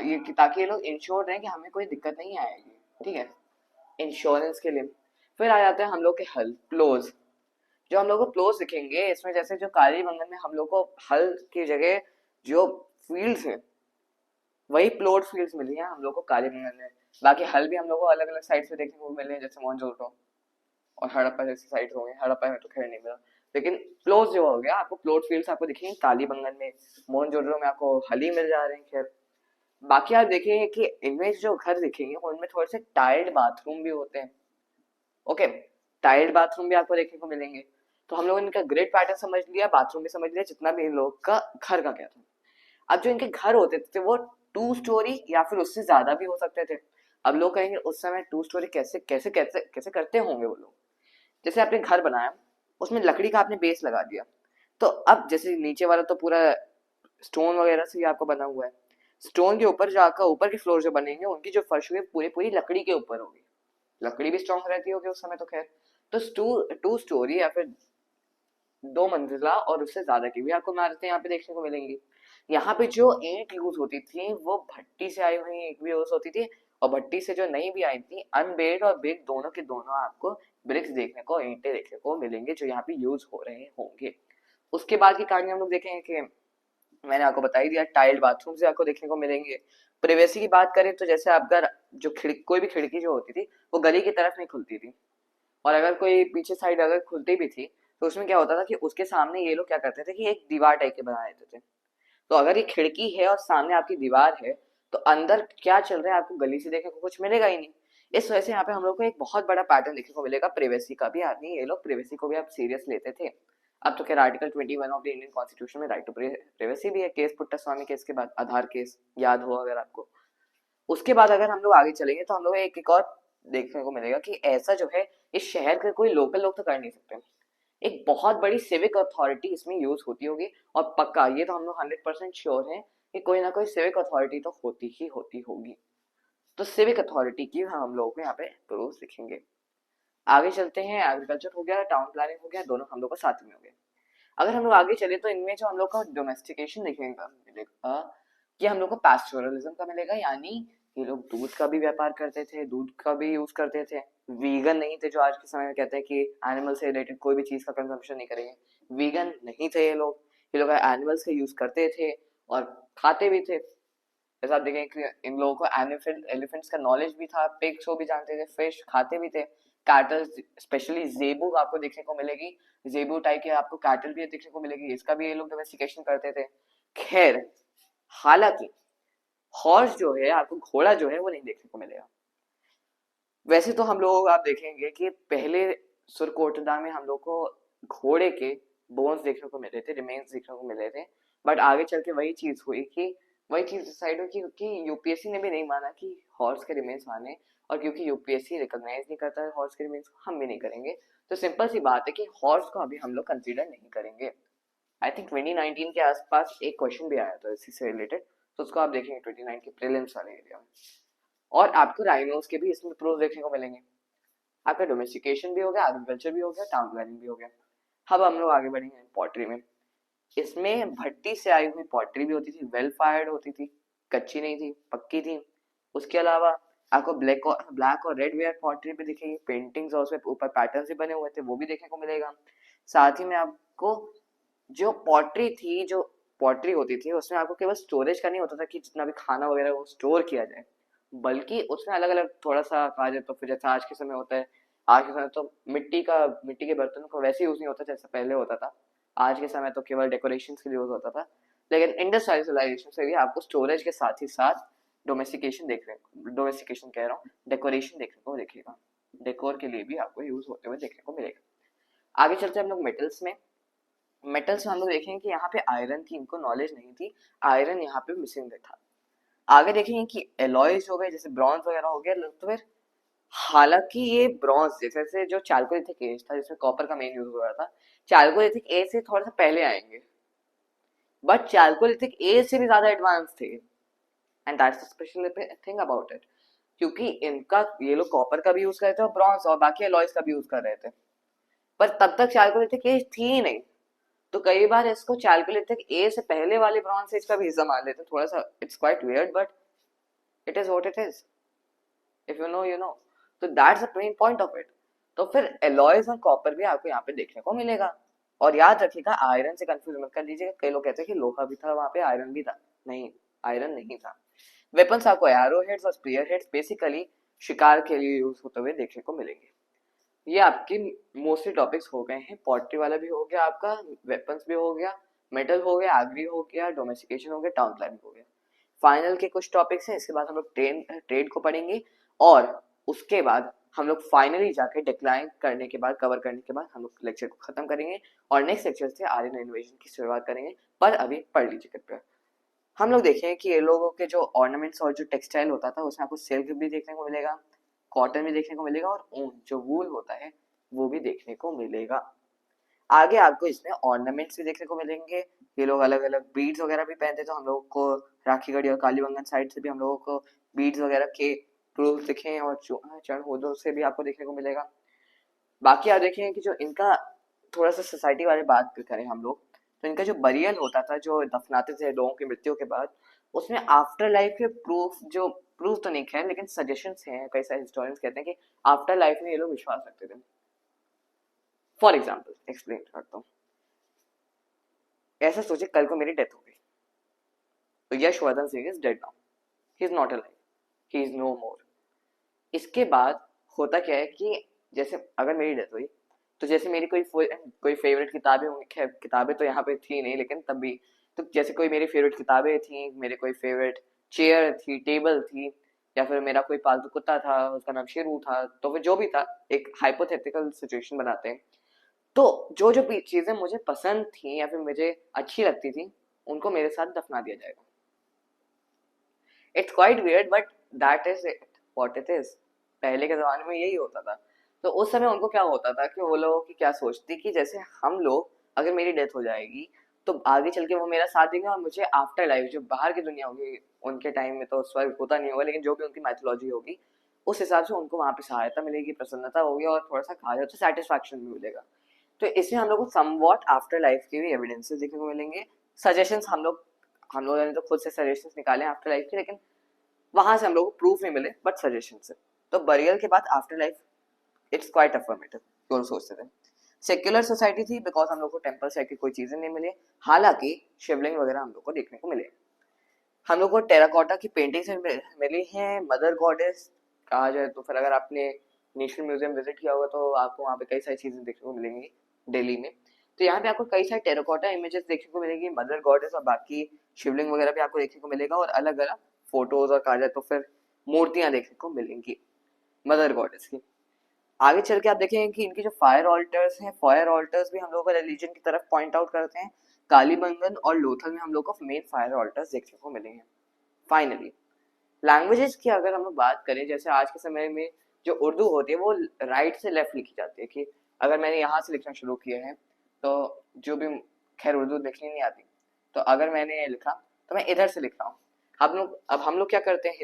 ये ताकि ये लोग इंश्योर्ड रहे कि हमें कोई दिक्कत नहीं आएगी, ठीक है, इंश्योरेंस के लिए। फिर आ जाते हैं हम लोग के हल, प्लोज। जो हम लोग को प्लोज दिखेंगे इसमें, जैसे जो काली बंगन में हम लोग को हल की जगह जो फील्ड्स है वही प्लॉट फील्ड्स मिली है हम लोग को काली बंगन में, बाकी हल भी हम लोग को अलग अलग साइड से देखने को मिले हैं, जैसे मोहनजोदड़ो और हड़प्पा जैसी साइड हो गई, हड़प्पा में तो खैर नहीं मिला, लेकिन प्लॉट जो हो गया आपको प्लॉट फील्ड्स आपको दिखेंगे काली बंगन में, मोहनजोदड़ो में आपको हल ही मिल जा रहे हैं। खैर बाकी आप देखेंगे कि इनमें जो घर दिखेंगे उनमें थोड़े से टाइल्ड बाथरूम भी होते हैं, ओके, टाइल्ड बाथरूम भी आपको देखने को मिलेंगे। तो हम लोगों ने इनका ग्रिड पैटर्न समझ लिया, बाथरूम भी समझ लिया, जितना भी इन लोग का घर का क्या था। अब जो इनके घर होते थे वो 2 स्टोरी या फिर उससे ज्यादा भी हो सकते थे। अब लोग कहेंगे उस समय 2 स्टोरी कैसे कैसे कैसे कैसे करते होंगे वो लोग। जैसे आपने घर बनाया, उसमें लकड़ी का आपने बेस लगा दिया, तो अब जैसे नीचे वाला तो पूरा स्टोन वगैरह से ही आपको बना हुआ है, स्टोन के ऊपर जो आपका ऊपर के फ्लोर जो बनेंगे उनकी जो फर्श होगी पूरी पूरी लकड़ी के ऊपर होगी, लकड़ी भी स्ट्रॉन्ग रहती होगी उस समय तो खैर, तो टू स्टोरी या फिर 2 मंजिला और उससे ज्यादा की भी आपको इमारतें यहाँ पे देखने को मिलेंगी। यहाँ पे जो ईंट यूज होती थी वो भट्टी से आई हुई ईंट भी यूज होती थी, और भट्टी से जो नई भी आई थी, अनबेड और बेड दोनों के दोनों आपको ब्रिक्स देखने को, ईंटें देखने को मिलेंगे जो यहाँ पे यूज हो रहे होंगे। उसके बाद की कहानी हम लोग देखेंगे कि मैंने आपको बता ही दिया, टाइल्ड बाथरूम से आपको देखने को मिलेंगे। प्रिवेसी की बात करें तो जैसे आपका जो कोई भी खिड़की जो होती थी वो गली की तरफ नहीं खुलती थी, और अगर कोई पीछे साइड अगर खुलती भी थी तो उसमें क्या होता था कि उसके सामने ये लोग क्या करते थे कि एक दीवार टाइप के बना देते थे। तो अगर ये खिड़की है और सामने आपकी दीवार है तो अंदर क्या चल रहा है आपको गली से देखने को कुछ मिलेगा ही नहीं। इस वजह से यहाँ पे हम लोग को एक बहुत बड़ा पैटर्न देखने को मिलेगा प्रिवेसी का भी। आदमी ये लोग प्रिवेसी को भी आप सीरियस लेते थे। अब तो खैर article 21 of the Indian constitution में राइट टू प्रिवेसी भी है। केस पुट्टास्वामी केस के बाद, आधार केस याद हो अगर आपको। उसके बाद अगर हम लोग आगे चलेंगे तो हम लोग एक और देखने को मिलेगा कि ऐसा जो है इस शहर के कोई लोकल लोग तो कर नहीं सकते, एक बहुत बड़ी सिविक अथॉरिटी इसमें यूज होती होगी। और पक्का ये तो हम लोग 100% श्योर है कि कोई ना कोई सिविक अथॉरिटी तो होती ही होती होगी। तो सिविक अथॉरिटी की हम लोगों को यहाँ पे प्रूफ दिखेंगे। आगे चलते हैं, एग्रीकल्चर हो गया, टाउन प्लानिंग हो गया, दोनों हम लोग को साथ में हो गए। अगर हम लोग आगे चले तो इनमें जो हम लोग का डोमेस्टिकेशन देखने का मिलेगा कि हम लोग को पैस्टोरलिज्म का मिलेगा, यानी ये लोग दूध का भी व्यापार करते थे, दूध का भी यूज करते थे। वीगन नहीं थे, जो आज के समय में कहते हैं कि एनिमल से रिलेटेड कोई भी चीज का कंजम्पशन नहीं करेंगे। वीगन नहीं थे ये लोग, ये लोग एनिमल्स का यूज करते थे और खाते भी थे। जैसा आप देखें कि इन लोगों को एलिफेंट्स का नॉलेज भी था, पिग्स को भी जानते थे, फिश खाते भी थे। कैटल, स्पेशली जेबू आपको देखने को मिलेगी, जेबू टाइप के आपको कैटल भी देखने को मिलेगी, इसका भी ये लोग डोमेस्टिकेशन करते थे। खैर, हालांकि हॉर्स जो है आपको, घोड़ा जो है वो नहीं देखने को मिलेगा। वैसे तो हम लोग आप देखेंगे कि पहले सुरकोटदा में हम लोग को घोड़े के बोन्स देखने को मिले थे, रिमेन्स देखने को मिले थे। बट आगे चल के वही चीज हुई कि वही चीज डिसाइड हुई क्योंकि यूपीएससी ने भी नहीं माना कि हॉर्स के रिमेन्स माने, और क्योंकि यूपीएससी रिकॉग्नाइज नहीं करता है हॉर्स के रिमेन्स, हम भी नहीं करेंगे। तो सिंपल सी बात है कि हॉर्स को अभी हम लोग कंसिडर नहीं करेंगे। आई थिंक 2019 के आसपास एक क्वेश्चन भी आया था इसी से रिलेटेड, तो उसको आप देखेंगे 29 के प्रीलिम्स वाले एरिया में। और आपको राइनोस के भी इसमें प्रूफ देखने को मिलेंगे। आपका डोमेस्टिकेशन भी हो गया, एग्रीकल्चर भी हो गया, टाउन प्लानिंग भी हो गया। अब हम लोग आगे बढ़ेंगे पॉटरी में। इसमें भट्टी से आई हुई पॉटरी भी होती थी, वेल फायर्ड होती थी, कच्ची नहीं थी, पक्की थी। उसके अलावा आपको ब्लैक और रेड वेयर पॉटरी भी दिखेगी, पेंटिंग्स और उसमें ऊपर पैटर्न्स भी बने हुए थे वो भी देखने को मिलेगा। साथ ही में आपको जो पॉटरी थी, जो पॉटरी होती थी उसमें आपको केवल स्टोरेज का नहीं होता था कि जितना भी खाना वगैरह वो स्टोर किया जाए, बल्कि उसमें अलग अलग थोड़ा सा कहा जाए तो फिर जैसा आज के समय होता है, आज के समय तो मिट्टी के बर्तनों का वैसे यूज नहीं होता जैसा पहले होता था। आज के समय तो केवल डेकोरेशन के लिए यूज होता था। लेकिन इंडस्ट्रियलाइजेशन से भी आपको स्टोरेज के साथ ही साथ डोमेस्टिकेशन कह रहा हूँ, डेकोरेशन देखने को दिखेगा। डेकोर के लिए भी आपको यूज होते हुए देखने को मिलेगा। आगे चलते हैं हम लोग मेटल्स में। मेटल्स में हम लोग देखेंगे कि यहाँ पे आयरन की इनको नॉलेज नहीं थी, आयरन यहाँ पे मिसिंग था। आगे देखेंगे कि एलॉयज हो गए, जैसे ब्रॉन्ज वगैरह हो गया, तो फिर हालांकि ये ब्रॉन्ज जैसे जो चाल्कोलिथिक एज था जिसमें कॉपर का मेन यूज हो रहा था, चाल्कोलिथिक एज से थोड़ा सा पहले आएंगे, बट चाल्कोलिथिक एज से भी ज्यादा एडवांस थे। And that's the special thing about it, क्योंकि इनका ये लोग कॉपर का भी यूज कर रहे थे और ब्रॉन्ज और बाकी एलॉयज का भी यूज कर रहे थे, पर तब तक चाल्कोलिथिक एज थी ही नहीं। तो कई बार इसको चाल्कोलिथिक एज से पहले वाले ब्रॉन्ज एज का भी हिस्सा मान लेते हैं। थोड़ा सा it's quite weird but it is what it is, if you know you know. तो that's the main point of it. तो फिर एलॉयज और कॉपर भी आपको यहाँ पे देखने को मिलेगा। और याद रखिएगा, आयरन से कंफ्यूज मत कर लीजिएगा, कई लोग कहते हैं कि लोहा भी था वहां पे, आयरन भी था। नहीं, आयरन नहीं था। वेपन्स आपको एरो हेड्स और स्पीयर हेड्स बेसिकली शिकार के लिए यूज होते हुए देखने को मिलेंगे। ये आपके मोस्टली टॉपिक्स हो गए हैं। पॉटरी वाला भी हो गया आपका, वेपन्स भी हो गया, मेटल हो गया, एग्री हो गया, डोमेस्टिकेशन हो गया, टाउन प्लानिंग हो गया। फाइनल के कुछ टॉपिक्स हैं, इसके बाद हम लोग ट्रेड को पढ़ेंगे, और उसके बाद हम लोग फाइनली जाके डिक्लाइन करने के बाद, कवर करने के बाद हम लोग लेक्चर को खत्म करेंगे और नेक्स्ट लेक्चर से आर्यन इन्वेजन की शुरुआत करेंगे। पर अभी पढ़ लीजिए कृपया। हम लोग देखें कि ये लोगों के जो ऑर्नामेंट्स और जो टेक्सटाइल होता था उसमें आपको सिल्क भी देखने को मिलेगा, कॉटन भी देखने को मिलेगा, और ऊन जो वूल होता है वो भी देखने को मिलेगा। आगे आपको इसमें ऑर्नामेंट्स भी देखने को मिलेंगे। ये लोग अलग अलग बीड्स वगैरह भी पहनते, तो हम लोगों को राखीगढ़ी और कालीबंगन साइड से भी हम लोगों को बीड्स वगैरह के प्रूफ दिखे, और चढ़ होदों से भी आपको देखने को मिलेगा। बाकी आप देखें कि जो इनका थोड़ा सा सोसाइटी वाले बात करें हम लोग, तो इनका जो बरियल होता था, जो दफनाते थे लोगों की मृत्यु के बाद, उसमें आफ्टर लाइफ के प्रूफ तो नहीं है, लेकिन सजेशंस हैं, कई सारे हिस्टोरियंस कहते हैं कि आफ्टर लाइफ में ये लोग विश्वास रखते थे। फॉर एग्जाम्पल एक्सप्लेन करता हूँ। ऐसा सोचे कल को मेरी डेथ हो गई, तो Yashvardhan Singh is dead now, he is not alive, he is no more. इसके बाद होता क्या है कि जैसे अगर मेरी डेथ हुई, तो जैसे मेरी कोई फेवरेट किताबें होंगी, खैर किताबें तो यहाँ पे थी नहीं, लेकिन तब भी तो जैसे कोई मेरी फेवरेट किताबें थी, मेरे कोई फेवरेट चेयर थी, टेबल थी, या फिर मेरा कोई पालतू कुत्ता था, उसका नाम शेरू था, तो फिर जो भी था, एक हाइपोथेटिकल सिचुएशन बनाते हैं, तो जो जो चीजें मुझे पसंद थी या फिर मुझे अच्छी लगती थी, उनको मेरे साथ दफना दिया जाएगा। It's quite weird but that is it what it is. पहले के जमाने में यही होता था। तो उस समय उनको क्या होता था कि वो लोगों की क्या सोचती कि जैसे हम लोग, अगर मेरी डेथ हो जाएगी तो आगे चल के वो मेरा साथ देंगे, और मुझे आफ्टर लाइफ जो बाहर की दुनिया होगी, उनके टाइम में तो स्वर्ग होता नहीं होगा, लेकिन जो भी उनकी मैथोलॉजी होगी उस हिसाब से उनको वहां पे सहायता मिलेगी, प्रसन्नता होगी, और थोड़ा सा कहा जाए तो सेटिस्फैक्शन भी मिलेगा। तो इसमें हम लोग को समवॉट आफ्टर लाइफ के भी एविडेंसेस देखने को मिलेंगे। सजेशंस हम लोगों ने तो खुद से सजेशंस निकाले आफ्टर लाइफ के, लेकिन वहां से हम लोग को प्रूफ नहीं मिले, बट सजेशन से। तो बरियल के बाद after life it's quite affirmative, जो सोचते थे। सेक्युलर सोसाइटी थी बिकॉज हम लोग को टेम्पल साइड की कोई चीजें नहीं मिली, हालांकि शिवलिंग वगैरह हम लोग को देखने को मिले। हम लोग को टेराकोटा की पेंटिंग्स मिली हैं, मदर गॉडेस कहा जाए तो। फिर अगर आपने नेशनल म्यूजियम विजिट किया होगा तो आपको वहाँ पे कई सारी चीजें देखने को मिलेंगी दिल्ली में। तो यहाँ पे आपको कई सारे टेराकोटा इमेजेस देखने को मिलेंगी, मदर गॉडेस और बाकी शिवलिंग वगैरह भी आपको देखने को मिलेगा, और अलग अलग फोटोज और कहा जाए तो फिर मूर्तियां देखने को मिलेंगी मदर गॉडेस की। आगे चल के आप देखेंगे कि इनकी जो फायर ऑल्टर्स हैं, फायर ऑल्टर्स भी हम लोग को रिलीजन की तरफ पॉइंट आउट करते हैं। कालीबंगन और लोथल में हम लोग को मेन फायर ऑल्टर्स देखने को मिलेंगे। फाइनली लैंग्वेजेस की अगर हम लोग बात करें, जैसे आज के समय में जो उर्दू होती है वो राइट से लेफ्ट लिखी जाती है, कि अगर मैंने यहाँ से लिखना शुरू किया है तो जो भी, खैर उर्दू लिखनी नहीं आती, तो अगर मैंने लिखा तो मैं इधर से लिख रहा हूँ। अब हम लोग क्या करते हैं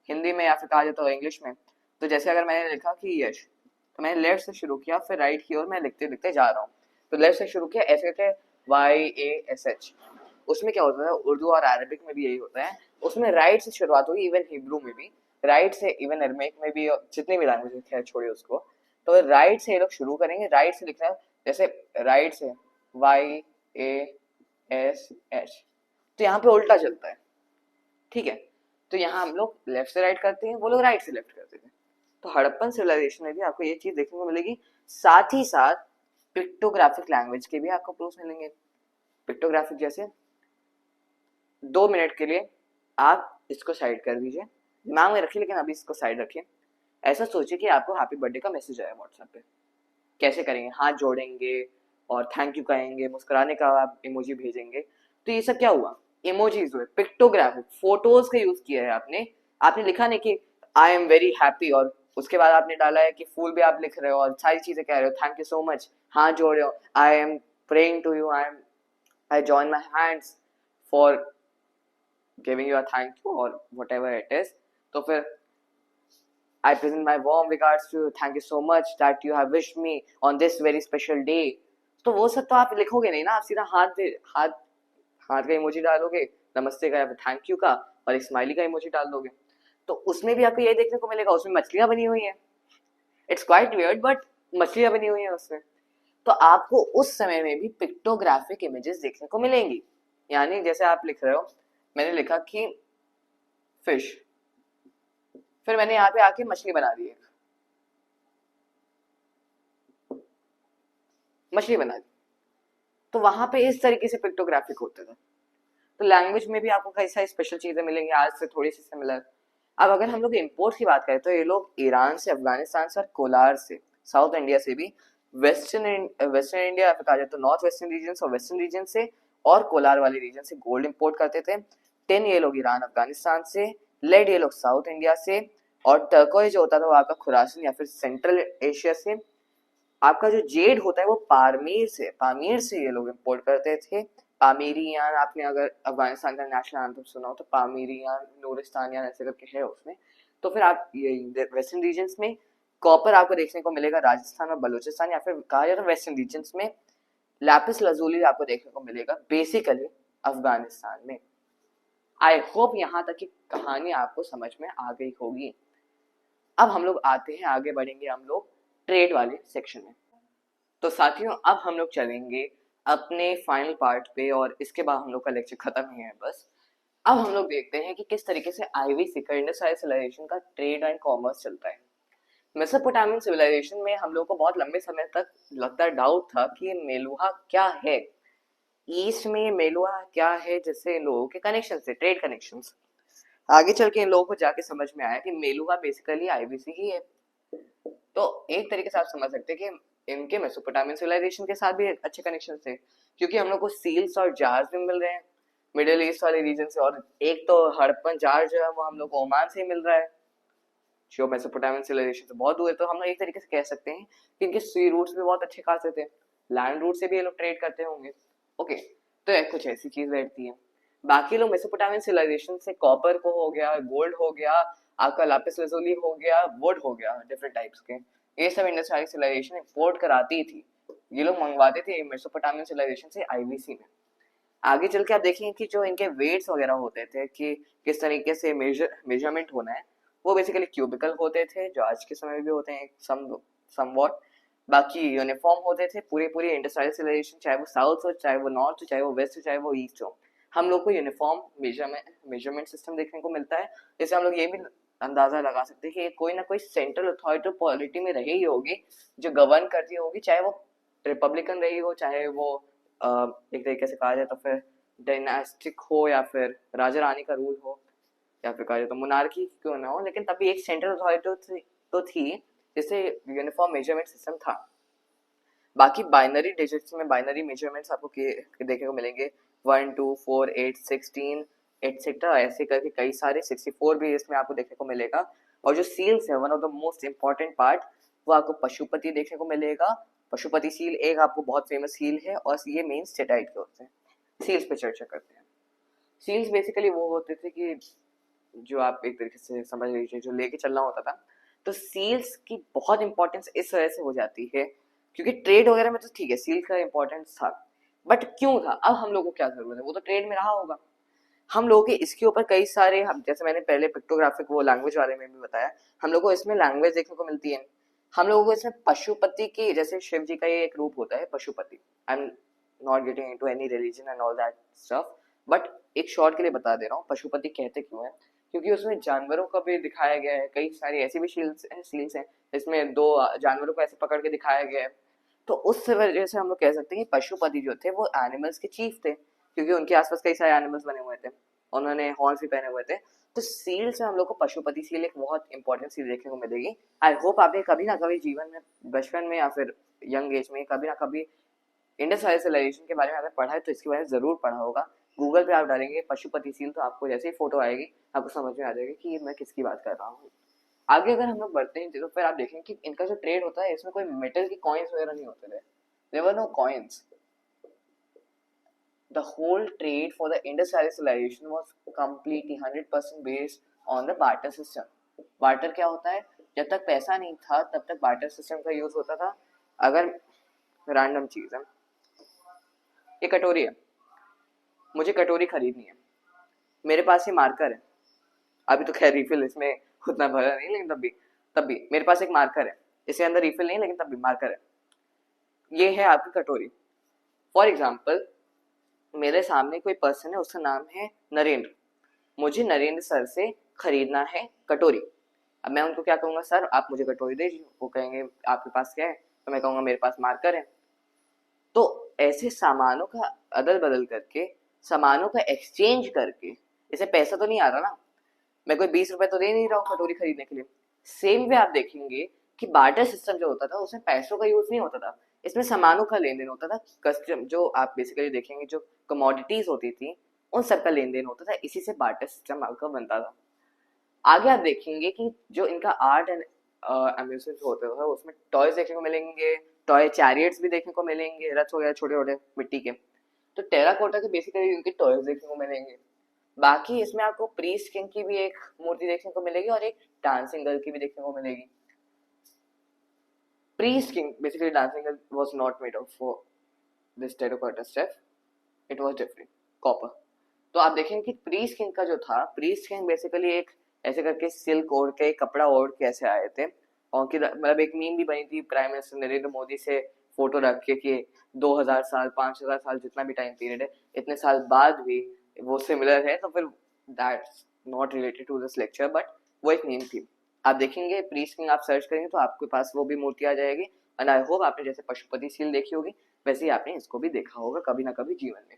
हिंदी में या फिर कहा जाए तो इंग्लिश में, तो जैसे अगर मैंने लिखा कि यश, तो मैंने लेफ्ट से शुरू किया, फिर राइट की ओर मैं लिखते लिखते जा रहा हूँ। तो लेफ्ट से शुरू किया ऐसे करके YASH। उसमें क्या होता है, उर्दू और अरबिक में भी यही होता है, उसमें राइट से शुरुआत होगी, इवन हिब्रू में भी राइट से, इवन अरमेक में भी, जितनी भी लैंग्वेज है छोड़िए उसको, तो राइट से ये लोग शुरू करेंगे, राइट से लिखना है। जैसे राइट से YASH, तो यहाँ पे उल्टा चलता है, ठीक है। तो यहाँ हम लोग लेफ्ट से राइट करते हैं, वो लोग राइट से लेफ्ट करते थे। तो हड़प्पन सिविलाइजेशन में भी आपको ये चीज देखने को मिलेगी। साथ ही साथ पिक्टोग्राफिक लैंग्वेज के भी आपको प्रूफ मिलेंगे। पिक्टोग्राफिक जैसे 2 मिनट के लिए आप इसको साइड कर दीजिए, दिमाग में रखिए, लेकिन अभी इसको साइड रखिए। ऐसा सोचिए कि आपको हैप्पी बर्थडे का मैसेज आया व्हाट्सएप पे। कैसे करेंगे, हाथ जोड़ेंगे और थैंक यू कहेंगे, मुस्कुराने का आप इमोजी भेजेंगे। तो ये सब क्या हुआ, इमोजीज हुए, पिक्टोग्राफिक फोटोज का यूज किया है आपने। आपने लिखा नहीं कि आई एम वेरी हैप्पी, और उसके बाद आपने डाला है कि फूल भी आप लिख रहे हो और सारी चीजें कह रहे हो, थैंक यू सो मच, हाथ जोड़ रहे हो, I am praying to you, I join my hands for giving you a thank you और वट एवर इट इज। तो फिर I present my warm regards to you. Thank you so much that you have wished me on this very special day. तो वो सब तो आप लिखोगे नहीं ना, आप सीधा हाथ हाथ का इमोजी डालोगे, नमस्ते का या फिर थैंक यू का, और एक स्माइली का इमोजी डाल दोगे। तो उसमें भी आपको यही देखने को मिलेगा, उसमें मछलियां बनी हुई हैं। इट्स क्वाइट वियर्ड बट मछलियां बनी हुई हैं उसमें। तो आपको उस समय में भी पिक्टोग्राफिक इमेजेस देखने को मिलेंगी। यानी जैसे आप लिख रहे हो, मैंने लिखा कि फिश, फिर मैंने यहाँ पे आके मछली बना दी, मछली बना दी। तो वहां पे इस तरीके से पिक्टोग्राफिक होते थे। तो लैंग्वेज में भी आपको कई सारी स्पेशल चीजें मिलेंगी, आज से थोड़ी सी सिमिलर। अब अगर हम लोग इम्पोर्ट की बात करें, तो ये लोग ईरान से, अफगानिस्तान से और कोलार से, साउथ इंडिया से भी, वेस्टर्न इंडिया कहा जाए तो नॉर्थ वेस्टर्न रीजन और वेस्टर्न रीजन से, और कोलार वाले रीजन से गोल्ड इंपोर्ट करते थे। टिन ये लोग ईरान अफगानिस्तान से, लेड ये लोग साउथ इंडिया से, और टर्कोइज जो होता था वो आपका खुरासन या फिर सेंट्रल एशिया से। आपका जो जेड होता है वो पामीर से ये लोग इम्पोर्ट करते थे। पामीरियान, आपने अगर अफगानिस्तान का नेशनल एंथम सुना हो तो पामीरियान, नूरिस्तानियान ऐसे करके है उसमें। तो फिर आप ये वेस्टर्न रीजन्स में कॉपर आपको देखने को मिलेगा राजस्थान और बलूचिस्तान, या फिर कहा जाए तो वेस्टर्न रीजन्स में। लैपिस लजूली आपको देखने को मिलेगा बेसिकली अफगानिस्तान में। आई होप यहाँ तक की कहानी आपको समझ में आ गई होगी। अब हम लोग आते हैं, आगे बढ़ेंगे हम लोग ट्रेड वाले सेक्शन में। तो साथियों अब हम लोग चलेंगे अपने फाइनल पार्ट पे, और इसके बाद हम लोग का लेक्चर खत्म ही है बस। अब हम लोग देखते हैं कि किस तरीके से आईवीसी का इंडस सिविलाइजेशन का ट्रेड एंड कॉमर्स चलता है। मेसोपोटामियन सिविलाइजेशन में हम लोग को बहुत लंबे समय तक लगता डाउट था कि मेलुहा क्या है, ईस्ट में मेलुहा क्या है, जैसे लोगों के कनेक्शन से, ट्रेड कनेक्शन। आगे चल के इन लोगों को जाके समझ में आया कि मेलुहा बेसिकली आईवीसी ही है। तो एक तरीके से आप समझ सकते हैं कि इनके मेसोपोटामियन सिविलाइजेशन के साथ भी अच्छे कनेक्शन थे, क्योंकि हम लोग को सील्स और जार्स भी मिल रहे हैं मिडिल ईस्ट वाले रीजन से, और एक तो हड़प्पन जार जो है वो हम लोग को ओमान से ही मिल रहा है जो मेसोपोटामियन सिविलाइजेशन से बहुत दूर है। तो हम लोग एक तरीके से कह सकते हैं कि इनके सी रूट्स भी बहुत अच्छे खासे थे, लैंड रूट से भी ये लोग ट्रेड करते होंगे। ओके, तो एक कुछ ऐसी चीज बैठती है। बाकी लोग मेसोपोटामियन सिविलाइजेशन से कॉपर को हो गया, गोल्ड हो गया, आपका लापिस lazuli हो गया, वुड हो गया, डिफरेंट टाइप्स के, ये सब इंडस वैली सिविलाइजेशन एक्सपोर्ट कराती थी। ये लोग मंगवाते थे मेसोपोटामियन सिविलाइजेशन से आईवीसी में। आगे चल के आप देखेंगे कि जो इनके वेट्स वगैरह होते थे कि किस तरीके से मेजरमेंट होना है, वो बेसिकली क्यूबिकल होते थे, जो आज के समय में भी होते हैं समवॉट। बाकी यूनिफॉर्म होते थे पूरी पूरी इंडस्ट्रियल सिविलाइजेशन, चाहे वो साउथ हो, चाहे वो नॉर्थ हो, चाहे वो वेस्ट हो, चाहे वो ईस्ट हो, हम लोग को यूनिफॉर्म मेजरमेंट सिस्टम देखने को मिलता है। जैसे हम लोग ये भी अंदाजा लगा सकते हैं कि कोई ना कोई सेंट्रल अथॉरिटी पॉलिटी में रही होगी जो गवर्न करती होगी, चाहे वो रिपब्लिकन रही हो, चाहे वो एक तरीके से कहा जाए तो फिर डायनास्टिक हो, या फिर राजा रानी का रूल हो, या फिर कहा जाए तो मोनार्की क्यों ना हो, लेकिन तभी एक सेंट्रल अथॉरिटी तो थी जिससे यूनिफॉर्म मेजरमेंट सिस्टम था। बाकी बाइनरी डिजिट्स में बाइनरी मेजरमेंट्स आपको देखने को मिलेंगे, 1 2 4 8 16 एटसेट्रा, ऐसे करके कई सारे, 64 भी इसमें आपको देखने को मिलेगा। और जो सील्स है, one of the most important part, वो आपको पशुपति देखने को मिलेगा। पशुपति सील एक आपको बहुत फेमस सील है, और ये मेन स्टेटाइट के होते हैं। सील्स पे चर्चा करते हैं। सील्स बेसिकली वो होते थे कि जो आप एक तरीके से समझ लीजिए जो लेके चलना होता था। तो सील्स की बहुत इंपॉर्टेंस इस वजह से हो जाती है क्योंकि ट्रेड वगैरह में तो ठीक है सील का इंपॉर्टेंस था, बट क्यों था, अब हम लोगों को क्या जरूरत है, वो तो ट्रेड में रहा होगा। हम लोगों के इसके ऊपर कई सारे, हम जैसे मैंने पहले पिक्टोग्राफिक वो लैंग्वेज वाले में भी बताया, हम लोग को इसमें लैंग्वेज देखने को मिलती है। हम लोगों को इसमें पशुपति की, जैसे शिव जी का ये एक रूप होता है Pashupati, I am not getting into any religion and all that stuff, but एक शॉर्ट के लिए बता दे रहा हूँ पशुपति कहते क्यों है, क्योंकि उसमें जानवरों का भी दिखाया गया है, कई सारी ऐसी भी सील्स हैं इसमें दो जानवरों को ऐसे पकड़ के दिखाया गया है। तो उस वजह से हम लोग कह सकते हैं कि पशुपति जो थे वो एनिमल्स के चीफ थे, क्योंकि उनके आसपास कई सारे एनिमल्स बने हुए थे, उन्होंने हॉर्न्स भी पहने हुए थे। तो सील से हम लोग को पशुपति सील एक बहुत इंपॉर्टेंट सील देखने को मिलेगी। आई होप आपने कभी ना कभी जीवन में, बचपन में या फिर यंग एज में कभी ना कभी इंडस वैली सिविलाइजेशन के बारे में अगर पढ़ा है तो इसके बारे में जरूर पढ़ा होगा। गूगल पे आप डालेंगे पशुपति सील तो आपको जैसे ही फोटो आएगी आपको समझ में आ जाएगा कि मैं किसकी बात कर रहा हूँ। आगे अगर हम लोग बढ़ते हैं तो फिर आप देखेंगे कि इनका जो ट्रेड होता है इसमें कोई मेटल की कॉइन्स वगैरह नहीं होते थे, there were no coins. The whole trade for the Indus Valley civilization was completely 100% based on the barter system. Barter क्या होता है, जब तक पैसा नहीं था तब तक बार्टर सिस्टम का यूज होता था। अगर रैंडम चीज है, ये कटोरी है, मुझे कटोरी खरीदनी है, मेरे पास ये मार्कर है, अभी तो खैर रिफिल इसमें उतना भरा नहीं, लेकिन तब भी मेरे पास एक मार्कर है, इसके अंदर रिफिल नहीं लेकिन तब भी मार्कर है, ये है आपकी कटोरी। फॉर एग्जाम्पल मेरे सामने कोई पर्सन है, उसका नाम है नरेंद्र, मुझे नरेंद्र सर से खरीदना है कटोरी। अब मैं उनको क्या कहूंगा, सर आप मुझे कटोरी दे दीजिए, वो कहेंगे आपके पास क्या है, तो मैं कहूंगा मेरे पास मार्कर है। तो ऐसे सामानों का अदल बदल करके, सामानों का एक्सचेंज करके, इसे पैसा तो नहीं आ रहा ना, मैं कोई 20 रुपए तो दे नहीं रहा हूँ कटोरी खरीदने के लिए। सेम वे आप देखेंगे कि बार्टर सिस्टम जो होता था उसमें पैसों का यूज नहीं होता था, इसमें सामानों का लेन देन होता था। कस्टम जो आप बेसिकली देखेंगे जो कमोडिटीज होती थी उन सब का लेन देन होता था, इसी से बार्टर सिस्टम आपका बनता था। आगे आप देखेंगे कि जो इनका आर्ट एंड अम्यूजमेंट होते हैं उसमें टॉयज देखने को मिलेंगे, टॉय चैरियट्स भी देखने को मिलेंगे, रथ वगैरह छोटे छोटे मिट्टी के। तो टेराकोटा के बेसिकली इनके टॉयज देखने को मिलेंगे। बाकी इसमें आपको प्रीस्ट किंग की भी एक मूर्ति देखने को मिलेगी और एक डांसिंग गर्ल की भी देखने को मिलेगी। priest king, basically dancing was not made of for this terracotta stuff, it was different, copper. तो आप देखेंगे कि प्रीस्ट किंग का जो था, प्रीस्ट किंग बेसिकली एक ऐसे करके सिल्क ओढ़ के कपड़ा ओढ़ के ऐसे आए थे, और कि मतलब एक मीम भी बनी थी प्राइम मिनिस्टर नरेंद्र मोदी से फोटो रख के कि 2000 साल 5000 साल जितना भी टाइम पीरियड है इतने साल बाद भी वो सिमिलर है, तो फिर that's not related to this lecture, but वो एक मीम थी। आप देखेंगे प्रीस्ट किंग आप सर्च करेंगे तो आपके पास वो भी मूर्ति आ जाएगी, एंड आई होप आपने जैसे पशुपति सील देखी होगी वैसे ही आपने इसको भी देखा होगा कभी ना कभी जीवन में।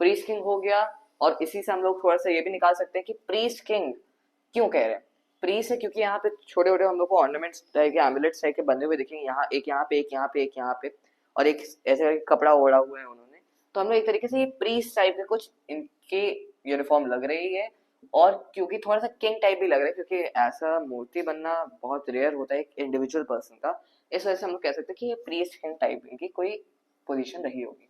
प्रीस्ट किंग हो गया, और इसी से हम लोग थोड़ा सा ये भी निकाल सकते हैं कि प्रीस्ट किंग क्यों कह रहे हैं। प्रीस्ट है क्योंकि यहाँ पे छोटे छोटे हम लोग को ऑर्नामेंट्स टाइप के एमुलेट्स टाइप के बंधे हुए दिखेंगे, यहाँ एक यहाँ पे एक यहाँ पे एक यहाँ पे, और एक ऐसे कपड़ा ओढ़ा हुआ है उन्होंने, तो हम लोग एक तरीके से ये प्रीस्ट टाइप के कुछ इनकी यूनिफॉर्म लग रही है, और क्योंकि थोड़ा सा किंग टाइप भी लग रहा है क्योंकि ऐसा मूर्ति बनना बहुत रेयर होता है एक इंडिविजुअल पर्सन का, इस वजह से हम लोग कह सकते हैं कि ये प्रीस्ट किंग टाइप की कोई पोजीशन रही होगी।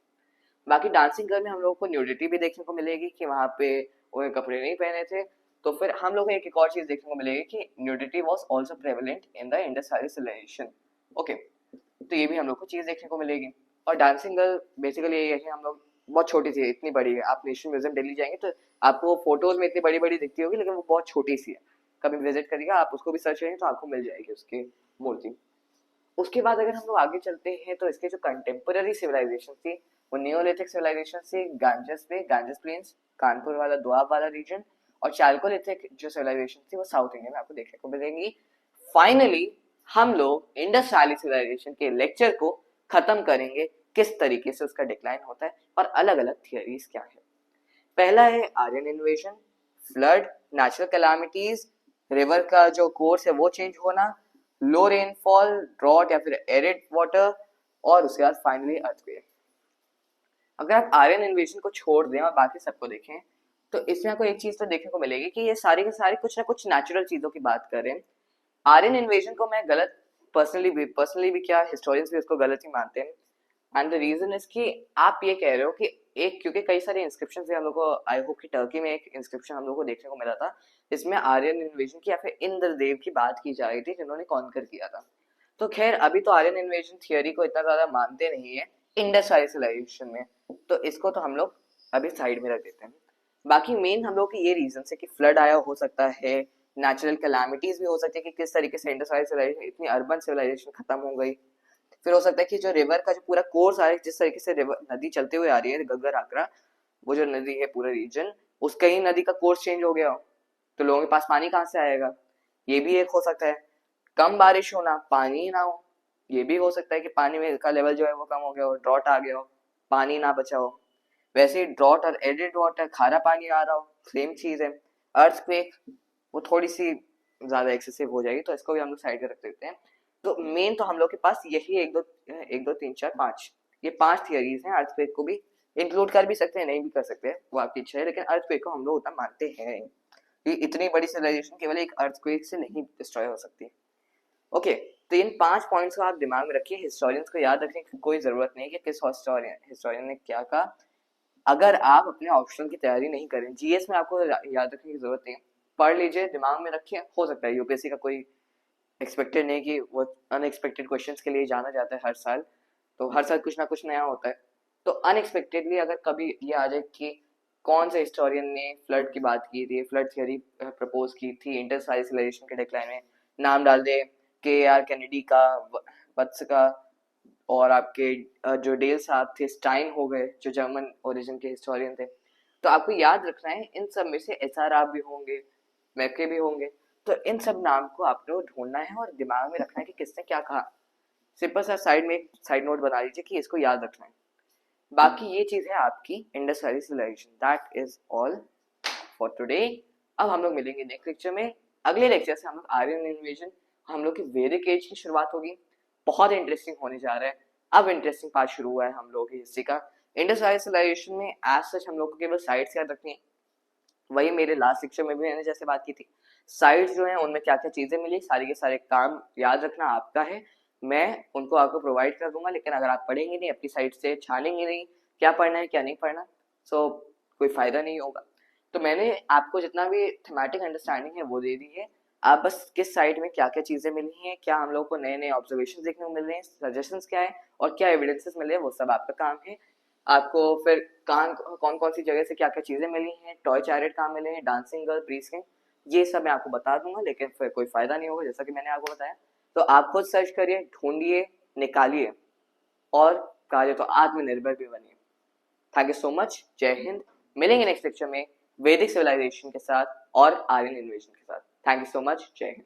बाकी डांसिंग गर्ल में हम लोगों को न्यूडिटी भी देखने को मिलेगी कि वहाँ पे वो कपड़े नहीं पहने थे, तो फिर हम लोग को एक और चीज देखने को मिलेगी कि nudity was also prevalent in the Indus valley civilisation. Okay, तो ये भी हम लोग को चीज देखने को मिलेगी। और डांसिंग गर्ल बेसिकली ये है कि हम लोग बहुत छोटी सी है, इतनी बड़ी है, आप नेशनल म्यूजियम दिल्ली जाएंगे तो आपको फोटोज में इतनी बड़ी बड़ी दिखती होगी, लेकिन वो बहुत छोटी सी है, कभी विजिट करिएगा आप उसको भी सर्च करेंगे तो आपको मिल जाएगी उसकी मूर्ति। उसके बाद अगर हम लोग आगे चलते हैं तो इसके जो कंटेम्पररी सिविलाइजेशन थी वो नियोलिथिक सिविलाइजेशन से गांजेस पे, गांजेस प्लेन्स, कानपुर वाला दोआब वाला रीजन, और चालकोलिथिक जो सिविलाइजेशन थी वो साउथ इंडिया में आपको देखने को मिलेंगी। फाइनली हम लोग इंडस वैली सिविलाइजेशन के लेक्चर को खत्म करेंगे, किस तरीके से उसका डिक्लाइन होता है और अलग अलग थियरीज क्या है। पहला है Aryan invasion, flood, natural calamities, river का जो कोर्स है वो चेंज होना, लो रेनफॉल, ड्रॉट या फिर एरिड वाटर, और उसके बाद फाइनली अर्थक्वेक। अगर आप आर्यन इन्वेजन को छोड़ दें और बाकी सबको देखें तो इसमें आपको एक चीज तो देखने को मिलेगी कि ये सारी के सारी कुछ ना कुछ नेचुरल चीजों की बात कर रहे हैं। आर्यन इन्वेजन को मैं गलत पर्सनली भी क्या हिस्टोरियंस भी इसको गलत ही मानते हैं, एंड द रीजन इज कि आप ये कह रहे हो कि एक, क्योंकि कई सारे इंस्क्रिप्शन से हम लोग को, आई होप कि टर्की में एक इंस्क्रिप्शन हम लोग को देखने को मिला था जिसमें आर्यन इन्वेजन की या फिर इंद्रदेव की बात की जा रही थी जिन्होंने कॉन्कर किया था। तो खैर अभी तो आर्यन इन्वेजन थियोरी को इतना ज्यादा मानते नहीं है इंडस वैली सिविलाइजेशन में, तो इसको तो हम लोग अभी साइड में रख देते हैं। बाकी मेन हम लोग की ये रीजन है कि फ्लड आया हो सकता है, नेचुरल कैलामिटीज भी हो सकती है कि किस तरीके से इंडस वैली सिविलाइजेशन, इतनी अर्बन सिविलाइजेशन खत्म हो गई। फिर हो सकता है कि जो रिवर का जो पूरा कोर्स आ रहा है, जिस तरीके से रिवर नदी चलते हुए आ रही है गग्गर आकरा, वो जो नदी है पूरा रीजन, उसका ही नदी का कोर्स चेंज हो गया हो, तो लोगों के पास पानी कहाँ से आएगा, ये भी एक हो सकता है। कम बारिश होना, पानी ना हो, ये भी हो सकता है कि पानी में का लेवल जो है वो कम हो गया हो, ड्रॉट आ गया हो, पानी ना बचा हो। वैसे ही ड्रॉट और एडिड वाटर, खारा पानी आ रहा हो, सेम चीज है। अर्थक्वेक वो थोड़ी सी ज्यादा एक्सेसिव हो जाएगी, तो इसको भी हम लोग साइड में रख देते हैं। तो मेन तो हम लोग के पास यही एक दो तीन चार पांच, ये पांच थियरीज हैं। अर्थक्वेक को भी इंक्लूड कर भी सकते हैं, नहीं भी कर सकते हैं, वो आपकी इच्छा है, लेकिन अर्थक्वेक को हम लोग उतना मानते हैं कि इतनी बड़ी सिविलाइजेशन केवल एक अर्थक्वेक से नहीं डिस्ट्रॉय हो सकती। ओके, तो इन 5 पॉइंट्स को आप दिमाग में रखिए, हिस्टोरियंस को याद रखने की कोई जरूरत नहीं कि किस हिस्टोरियन ने क्या कहा। अगर आप अपने ऑप्शन की तैयारी नहीं करें, जीएस में आपको याद रखने की जरूरत नहीं, पढ़ लीजिए, दिमाग में रखिए, हो सकता है यूपीएससी का कोई एक्सपेक्टेड नहीं कि वो अनएक्सपेक्टेड क्वेश्चंस के लिए जाना जाता है हर साल, तो हर साल कुछ ना कुछ नया होता है, तो अनएक्सपेक्टेडली अगर कभी ये आ जाए कि कौन से हिस्टोरियन ने फ्लड की बात की थी, फ्लड थियरी प्रपोज की थी इंडस वैली सिविलाइजेशन के डिक्लाइन में, नाम डाल दे के आर कैनेडी का, वत्स का, और आपके जो डेल साहब थे, स्टाइन हो गए जो जर्मन ओरिजिन के हिस्टोरियन थे, तो आपको याद रखना है इन सब में से एसआर आप भी होंगे, मैके भी होंगे, तो इन सब नाम को आपको ढूंढना है और दिमाग में रखना है कि किसने क्या कहा। सिंपल सा साइड में एक साइड नोट बना लीजिए कि इसको याद रखना है। बाकी ये चीज है आपकी Indus valley civilisation. That is all for today. अब हम लोग मिलेंगे नेक्स्ट लेक्चर में। अगले लेक्चर से हम लोग आर्यन इन्वेजन, हम लोग की वैदिक एज की शुरुआत होगी, बहुत इंटरेस्टिंग होने जा रहा है। अब इंटरेस्टिंग पार्ट शुरू हुआ है हम लोगों की हिस्ट्री का। इंडस वैली सिविलाइजेशन में एज सच हम लोग को केवल साइट्स याद रखनी है, वही मेरे लास्ट लेक्चर में भी मैंने जैसे बात की थी, साइट्स जो है उनमें क्या क्या चीजें मिली, सारी के सारे काम याद रखना आपका है, मैं उनको आपको प्रोवाइड कर दूंगा, लेकिन अगर आप पढ़ेंगे नहीं, अपनी साइड से छानेंगे नहीं क्या पढ़ना है क्या नहीं पढ़ना, सो कोई फायदा नहीं होगा। तो मैंने आपको जितना भी थीमेटिक अंडरस्टैंडिंग है वो दे दी है, आप बस किस साइड में क्या क्या चीज़ें मिली हैं, क्या हम लोग को नए नए ऑब्जर्वेशन देखने को मिल रहे हैं, सजेशंस क्या है और क्या एविडेंसेस मिले हैं, वो सब आपका काम है। आपको फिर कौन कौन सी जगह से क्या क्या चीज़ें मिली हैं, टॉय चैरिट कहाँ मिले हैं, डांसिंग गर्ल, प्री स्किन, ये सब मैं आपको बता दूंगा, लेकिन फिर कोई फायदा नहीं होगा जैसा कि मैंने आपको बताया। तो आप खुद सर्च करिए, ढूंढिए, निकालिए और कहा जाए तो आत्मनिर्भर भी बनिए। Thank you so much. जय हिंद। मिलेंगे नेक्स्ट लेक्चर में वैदिक सिविलाइजेशन के साथ और आर्यन इन्वेजन के साथ। Thank you so much. जय हिंद।